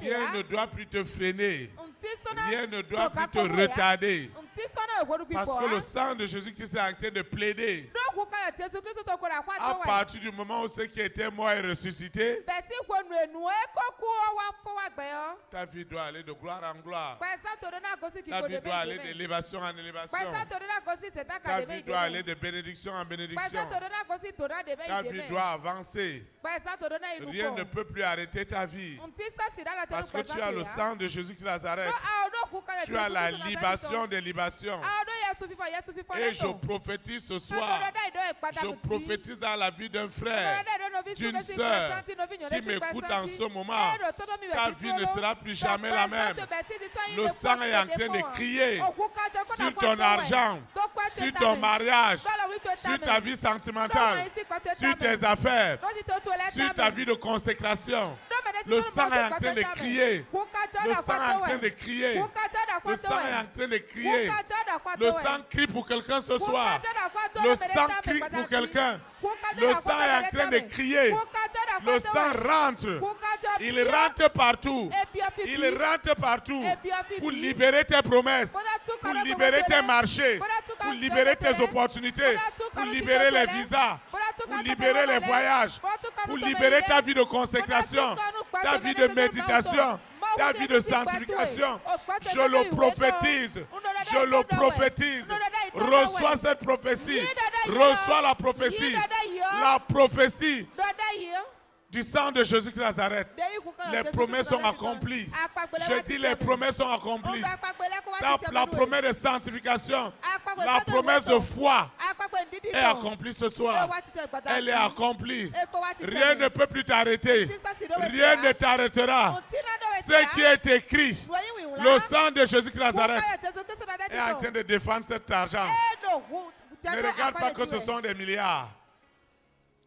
Rien ne doit plus te freiner. Rien ne doit plus te retarder. Parce que le sang de Jésus-Christ est en train de plaider. À partir du moment où ceux qui étaient morts et ressuscités, ta vie doit aller de gloire en gloire. Ta vie doit aller d'élévation en élévation. Ta vie doit aller de bénédiction en bénédiction. Ta vie doit avancer. Rien ne peut plus arrêter ta vie. Parce que tu as le sang de Jésus-Christ de Nazareth. Tu as la libation des libations. Et je prophétise ce soir. Je prophétise dans la vie d'un frère, d'une sœur qui m'écoute en ce moment. Ta vie ne sera plus jamais la même. Le sang est en train de crier sur ton argent, sur ton mariage, sur ta vie sentimentale, sur tes affaires, sur ta vie de consécration. Le sang est en train de crier. Le sang est en train de crier. Le sang est en train de crier. Le sang crie pour quelqu'un ce soir. Le sang crie pour quelqu'un. Le sang est en train de crier. Le sang rentre. Il rentre partout. Il rentre partout pour libérer tes promesses, pour libérer tes marchés, pour libérer tes opportunités, pour libérer les visas, pour libérer les voyages, pour libérer ta vie de consécration, ta vie de méditation, ta vie de sanctification. Je le prophétise. Je le prophétise. Reçois cette prophétie. Reçois la prophétie. La prophétie du sang de Jésus de Nazareth. Les promesses sont accomplies. Je dis les promesses sont accomplies. La promesse de sanctification, la promesse de foi est accomplie ce soir. Elle est accomplie. Rien ne peut plus t'arrêter. Rien ne t'arrêtera. Ce qui est écrit, le sang de Jésus de Nazareth est en train de défendre cet argent. Ne regarde pas que ce sont des milliards.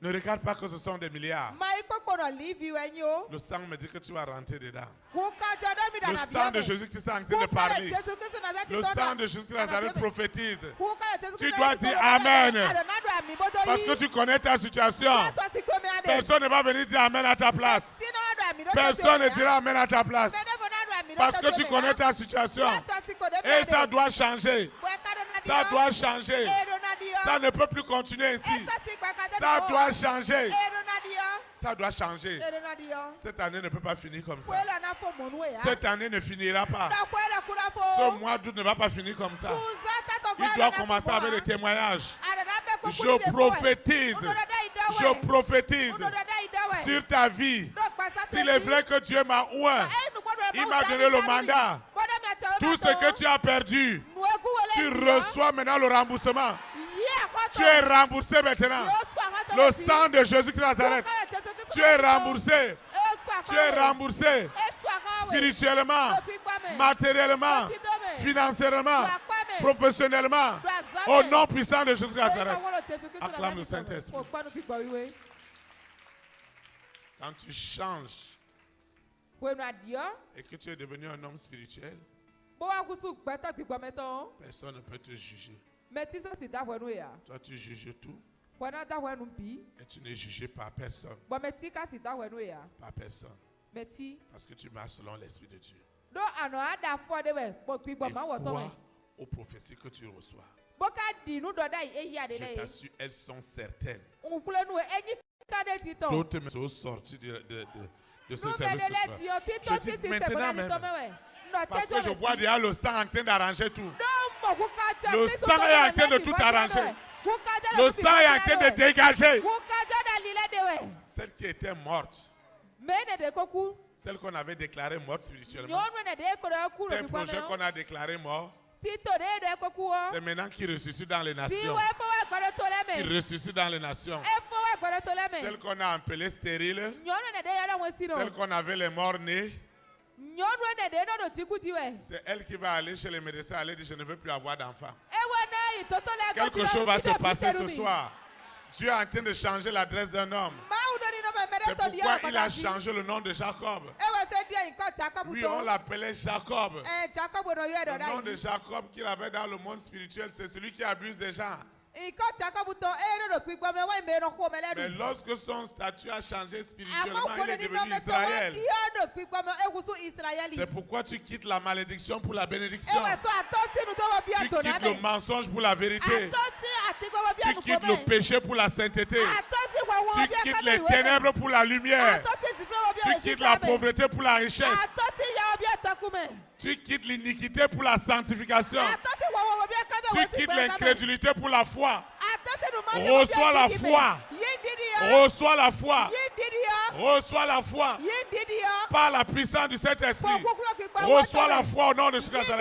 Ne regarde pas que ce sont des milliards. Le sang me dit que tu vas rentrer dedans. Le sang de Jésus-Christ est en train de parler. Le sang de Jésus de Nazareth prophétise. Tu dois dire Amen. Parce que tu connais ta situation. Personne ne va venir dire Amen à ta place. Personne ne dira Amen à ta place. Parce que tu connais ta situation. Et ça doit changer. Ça doit changer. Ça ne peut plus continuer ainsi. Ça doit changer. Ça doit changer. Cette année ne peut pas finir comme ça. Cette année ne finira pas. Ce mois d'août ne va pas finir comme ça. Il doit commencer avec les témoignages. Je prophétise. Je prophétise sur ta vie. S'il est vrai que Dieu m'a oint, il m'a donné le mandat. Tout ce que tu as perdu, tu reçois maintenant le remboursement. Tu es remboursé maintenant. Le sang de Jésus de Nazareth. Tu es remboursé. Tu es remboursé. Spirituellement, matériellement, financièrement, professionnellement. Au nom puissant de Jésus de Nazareth. Acclame le Saint-Esprit. Quand tu changes et que tu es devenu un homme spirituel, personne ne peut te juger. Toi, tu juges tout. Et tu n'es jugé par personne. Par personne. Parce que tu marches selon l'Esprit de Dieu. Et crois aux prophéties que tu reçois. Je t'assure, elles sont certaines. D'autres sont sortis de ce service. Je dis maintenant même. Parce que je vois déjà le sang en train d'arranger tout. Le sang est en train de tout arranger. Le sang est en train de dégager. Celle qui était morte, celle qu'on avait déclarée morte spirituellement, tes projets qu'on a déclarés morts, C'est maintenant qu'il ressuscite dans les nations. Il ressuscite dans les nations. Celles qu'on a appelées stériles, celles qu'on avait les morts-nés, c'est elle qui va aller chez les médecins, aller dire je ne veux plus avoir d'enfants. Quelque chose va se passer ce soir. Dieu est en train de changer l'adresse d'un homme. C'est pourquoi il a changé le nom de Jacob. Oui, on l'appelait Jacob. Le nom de Jacob qu'il avait dans le monde spirituel, c'est celui qui abuse des gens. Mais lorsque son statut a changé spirituellement, il est devenu Israël. C'est pourquoi tu quittes la malédiction pour la bénédiction. Tu quittes le mensonge pour la vérité. Tu quittes le péché pour la sainteté. Tu quittes les ténèbres pour la lumière. Tu quittes la pauvreté pour la richesse. Tu quittes l'iniquité pour la sanctification. Tu quittes l'incrédulité pour la foi. Reçois la foi. Reçois la foi. Reçois la foi. Par la puissance du Saint-Esprit. Reçois la foi au nom de Jésus-Christ.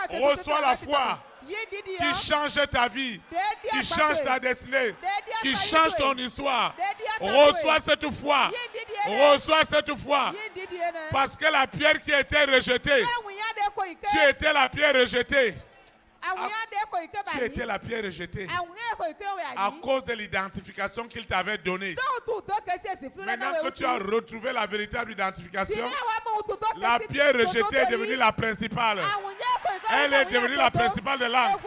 Reçois la foi qui change ta vie, qui change ta destinée, qui change ton histoire. Reçois cette foi. Reçois cette foi. Parce que la pierre qui était rejetée, tu étais la pierre rejetée. Tu étais la pierre rejetée à cause de l'identification qu'il t'avait donnée. Maintenant que tu as retrouvé la véritable identification, la pierre rejetée est devenue la principale. Elle est devenue la principale de l'âme.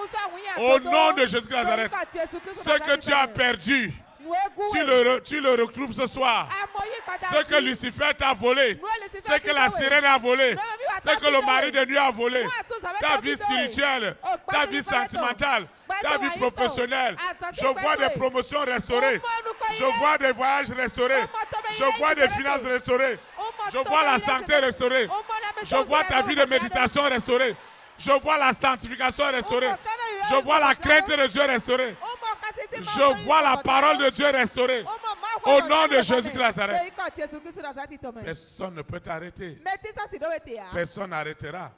Au nom de Jésus de Nazareth, ce que tu as perdu, tu le retrouves ce soir. Ce que Lucifer t'a volé, ce que la sirène a volé, ce que le mari de nuit a volé, ta vie spirituelle, ta vie sentimentale, ta vie professionnelle. Je vois des promotions restaurées. Je vois des voyages restaurés. Je vois des finances restaurées. Je vois la santé restaurée. Je vois ta vie de méditation restaurée. Je vois la sanctification restaurée. Je vois la crainte de Dieu restaurée. Je vois la parole de Dieu restaurée. Au nom de Jésus de Nazareth. Personne ne peut t'arrêter. Personne n'arrêtera.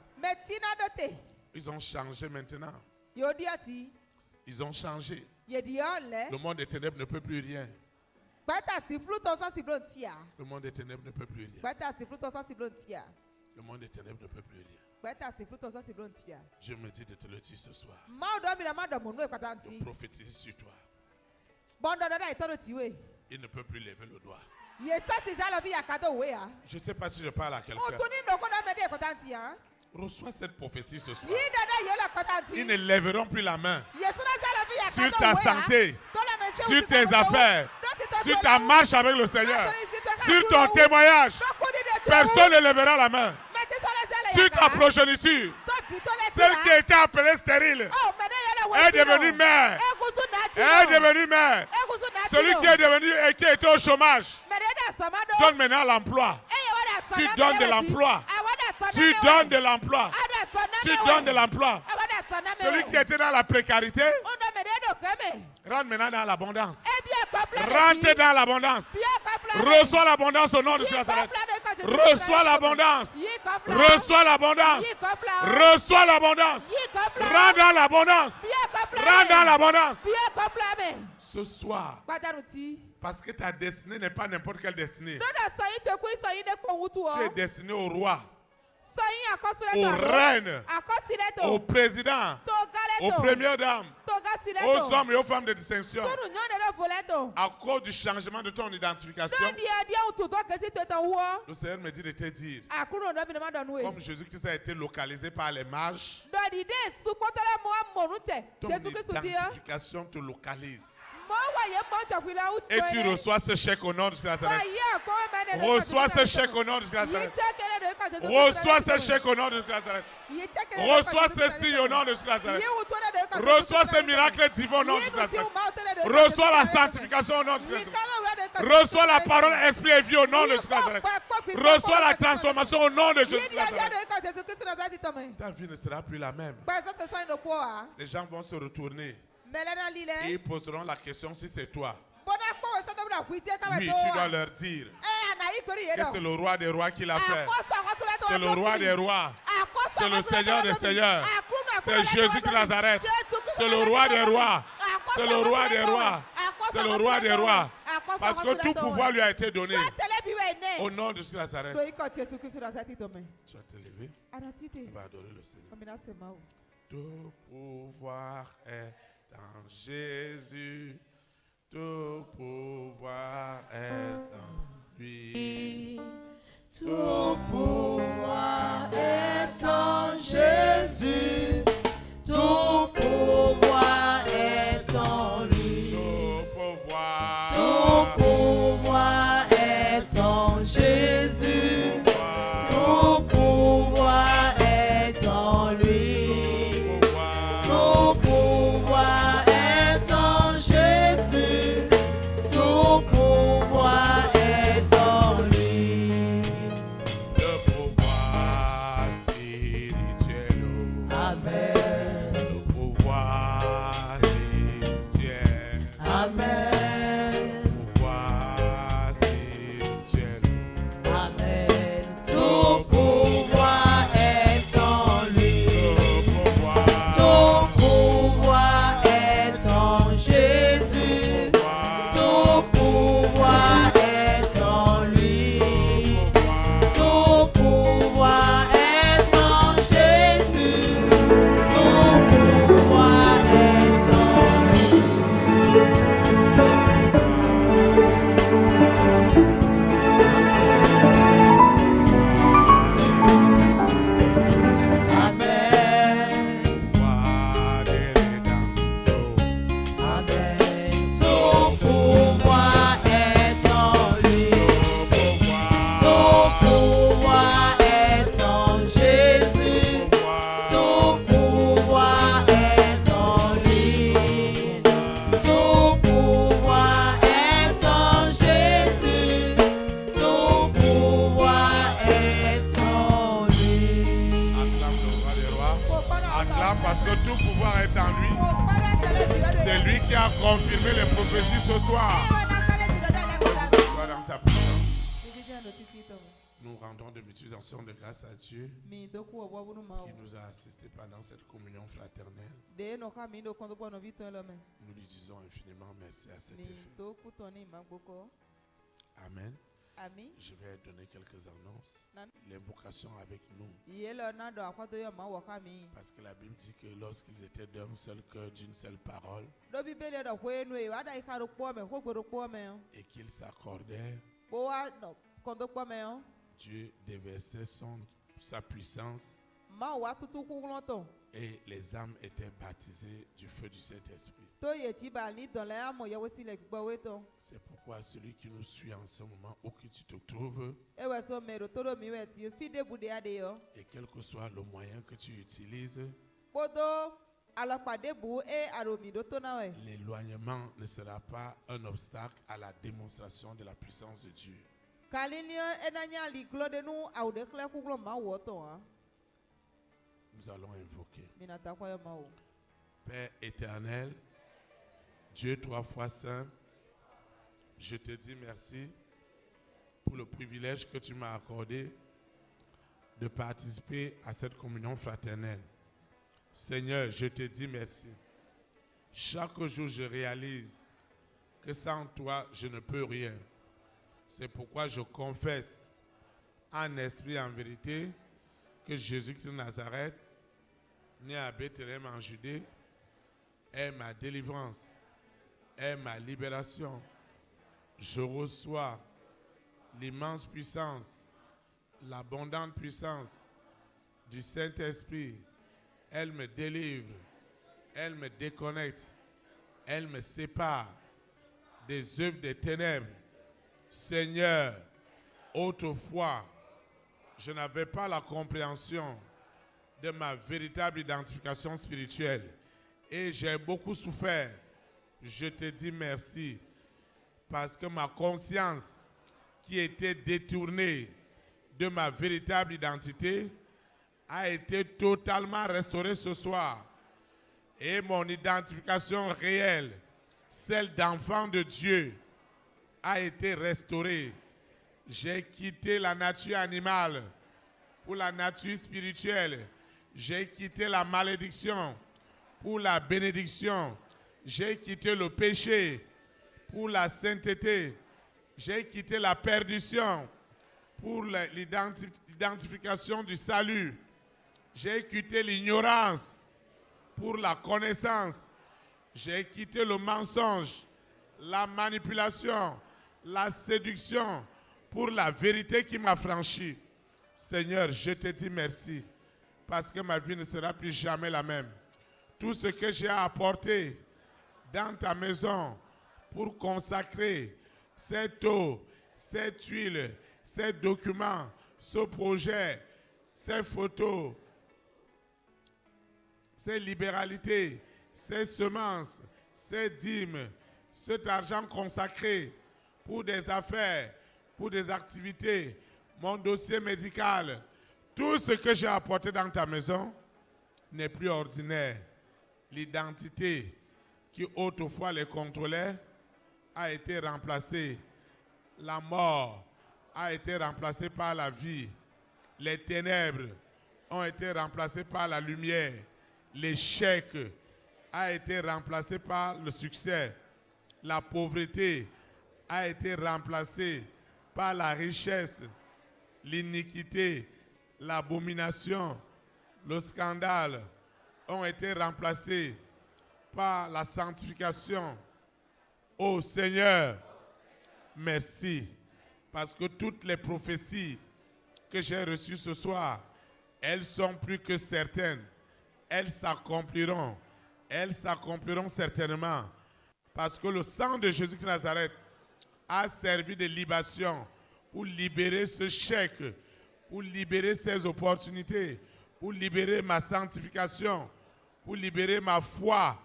Ils ont changé maintenant. Ils ont changé. Le monde des ténèbres ne peut plus rien. Le monde des ténèbres ne peut plus rien. Le monde des ténèbres ne peut plus rien. Dieu me dit de te le dire ce soir. De prophétiser sur toi. Il ne peut plus lever le doigt. Je ne sais pas si je parle à quelqu'un. Reçois cette prophétie ce soir. Ils ne lèveront plus la main sur ta santé, sur tes affaires, sur ta marche avec le Seigneur, sur ton témoignage. Personne ne lèvera la main. Sur ta progéniture, celle qui était appelée stérile est devenue mère. Est devenue mère. Celui qui est devenu et qui était au chômage donne maintenant l'emploi. Tu donnes de l'emploi. Tu donnes de l'emploi. Tu donnes de l'emploi. Celui qui était dans la précarité rentre maintenant dans l'abondance. Rentre dans l'abondance. Reçois l'abondance au nom de Jésus. Reçois l'abondance. Reçois l'abondance. Reçois l'abondance. Rentre dans l'abondance. Rentre dans l'abondance. Ce soir, parce que ta destinée n'est pas n'importe quelle destinée. Tu es destiné au roi, aux reines, au président, aux premières dames, aux hommes et aux femmes de distinction. À cause du changement de ton identification, le Seigneur me dit de te dire, comme Jésus-Christ a été localisé par les mages, ton identification te localise. Et tu reçois ce chèque au nom de Jésus. Reçois ce chèque au nom de Jésus. Reçois ce chèque au nom de Jésus. Reçois ceci au nom de Jésus. Reçois ce miracle divin au nom de Jésus. Reçois la sanctification au nom de Jésus. Reçois la parole, esprit et vie au nom de Jésus. Reçois la transformation au nom de Jésus. Ta vie ne sera plus la même. Les gens vont se retourner. Et ils poseront la question si c'est toi. Oui, tu dois leur dire que c'est le roi des rois qui l'a fait. C'est le roi des rois. C'est le Seigneur des seigneurs. C'est Jésus de Nazareth. C'est le roi des rois. C'est le roi des rois. C'est le roi des rois. Parce que tout pouvoir lui a été donné. Au nom de Jésus de Nazareth. Tu vas te lever. Tu vas adorer le Seigneur. Tout pouvoir est en Jésus. Tout pouvoir est en lui. Tout pouvoir est en Jésus. Tout pouvoir est en lui. Tout pouvoir est en Jésus. Tout pouvoir est en lui. Tout pouvoir est en Jésus. Tout pouvoir est en lui. Le pouvoir spirituel. Amen. Le pouvoir spirituel. Amen. Le pouvoir spirituel. Amen. Tout pouvoir est en lui. Tout pouvoir est en Jésus. Tout pouvoir est en lui. Tout pouvoir est en Jésus. Tout pouvoir est en lui. Amen. Pouvoir des rédempteurs. Amen. Tout pouvoir est en lui. Tout pouvoir est en Jésus. Tout pouvoir est en lui. Tout pouvoir est en Jésus. Tout pouvoir est en lui. Acclame le roi des rois. Acclame parce que tout pouvoir est en lui. C'est lui qui a confirmé les prophéties ce soir. Ce soir dans sa puissance, nous rendons de multiples actions de grâce à Dieu qui nous a assistés pendant cette communion fraternelle. Nous lui disons infiniment merci à cet effet. Amen. Je vais donner quelques annonces. L'invocation avec nous. Parce que la Bible dit que lorsqu'ils étaient d'un seul cœur, d'une seule parole, et qu'ils s'accordaient, Dieu déversait sa puissance et les âmes étaient baptisées du feu du Saint-Esprit. C'est pourquoi celui qui nous suit en ce moment, où que tu te trouves, et quel que soit le moyen que tu utilises, l'éloignement ne sera pas un obstacle à la démonstration de la puissance de Dieu. Nous allons invoquer. Père éternel, Dieu 3 fois saint, je te dis merci pour le privilège que tu m'as accordé de participer à cette communion fraternelle. Seigneur, je te dis merci. Chaque jour, je réalise que sans toi, je ne peux rien. C'est pourquoi je confesse en esprit et en vérité que Jésus-Christ de Nazareth, né à Bethléem en Judée, est ma délivrance, est ma libération. Je reçois l'immense puissance, l'abondante puissance du Saint-Esprit. Elle me délivre, elle me déconnecte, elle me sépare des œuvres des ténèbres. Seigneur, autrefois, je n'avais pas la compréhension de ma véritable identification spirituelle et j'ai beaucoup souffert. Je te dis merci parce que ma conscience qui était détournée de ma véritable identité a été totalement restaurée ce soir. Et mon identification réelle, celle d'enfant de Dieu, a été restaurée. J'ai quitté la nature animale pour la nature spirituelle. J'ai quitté la malédiction pour la bénédiction. J'ai quitté le péché pour la sainteté. J'ai quitté la perdition pour l'identification du salut. J'ai quitté l'ignorance pour la connaissance. J'ai quitté le mensonge, la manipulation, la séduction pour la vérité qui m'a franchi. Seigneur, je te dis merci parce que ma vie ne sera plus jamais la même. Tout ce que j'ai apporté dans ta maison pour consacrer cette eau, cette huile, ces documents, ce projet, ces photos, ces libéralités, ces semences, ces dîmes, cet argent consacré pour des affaires, pour des activités, mon dossier médical, tout ce que j'ai apporté dans ta maison n'est plus ordinaire. L'identité qui autrefois les contrôlait a été remplacée. La mort a été remplacée par la vie. Les ténèbres ont été remplacées par la lumière. L'échec a été remplacé par le succès. La pauvreté a été remplacée par la richesse. L'iniquité, l'abomination, le scandale ont été remplacés par la sanctification. Ô Seigneur, merci, parce que toutes les prophéties que j'ai reçues ce soir, elles sont plus que certaines. Elles s'accompliront certainement, parce que le sang de Jésus de Nazareth a servi de libation pour libérer ce chèque, pour libérer ces opportunités, pour libérer ma sanctification, pour libérer ma foi.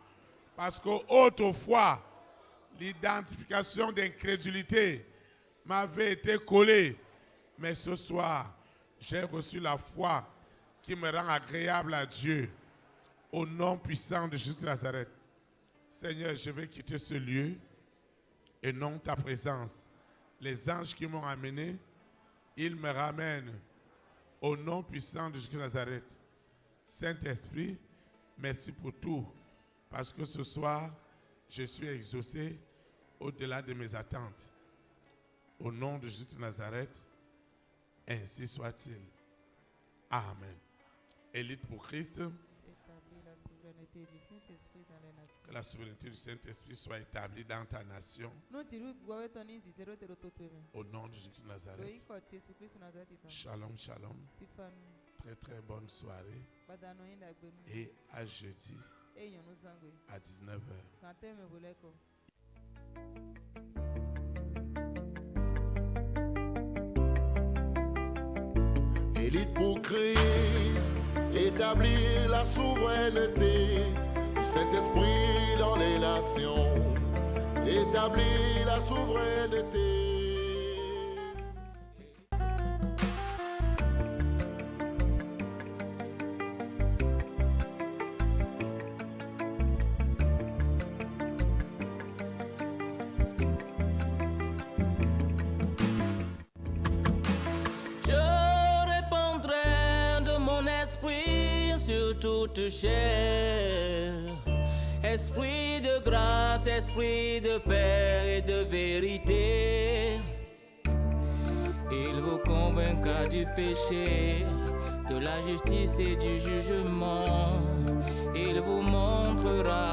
Parce qu'autrefois, l'identification d'incrédulité m'avait été collée. Mais ce soir, j'ai reçu la foi qui me rend agréable à Dieu. Au nom puissant de Jésus de Nazareth. Seigneur, je vais quitter ce lieu et non ta présence. Les anges qui m'ont amené, ils me ramènent au nom puissant de Jésus de Nazareth. Saint-Esprit, merci pour tout, parce que ce soir, je suis exaucé au-delà de mes attentes. Au nom de Jésus de Nazareth, ainsi soit-il. Amen. Élite pour Christ. Que la souveraineté du Saint-Esprit soit établie dans ta nation. Au nom de Jésus de Nazareth. Shalom, shalom. Très très bonne soirée. Et à jeudi à 19h. Élite pour Christ, établir la souveraineté du Saint-Esprit dans les nations, établir la souveraineté. Toute chair, esprit de grâce, esprit de paix et de vérité, il vous convaincra du péché, de la justice et du jugement, il vous montrera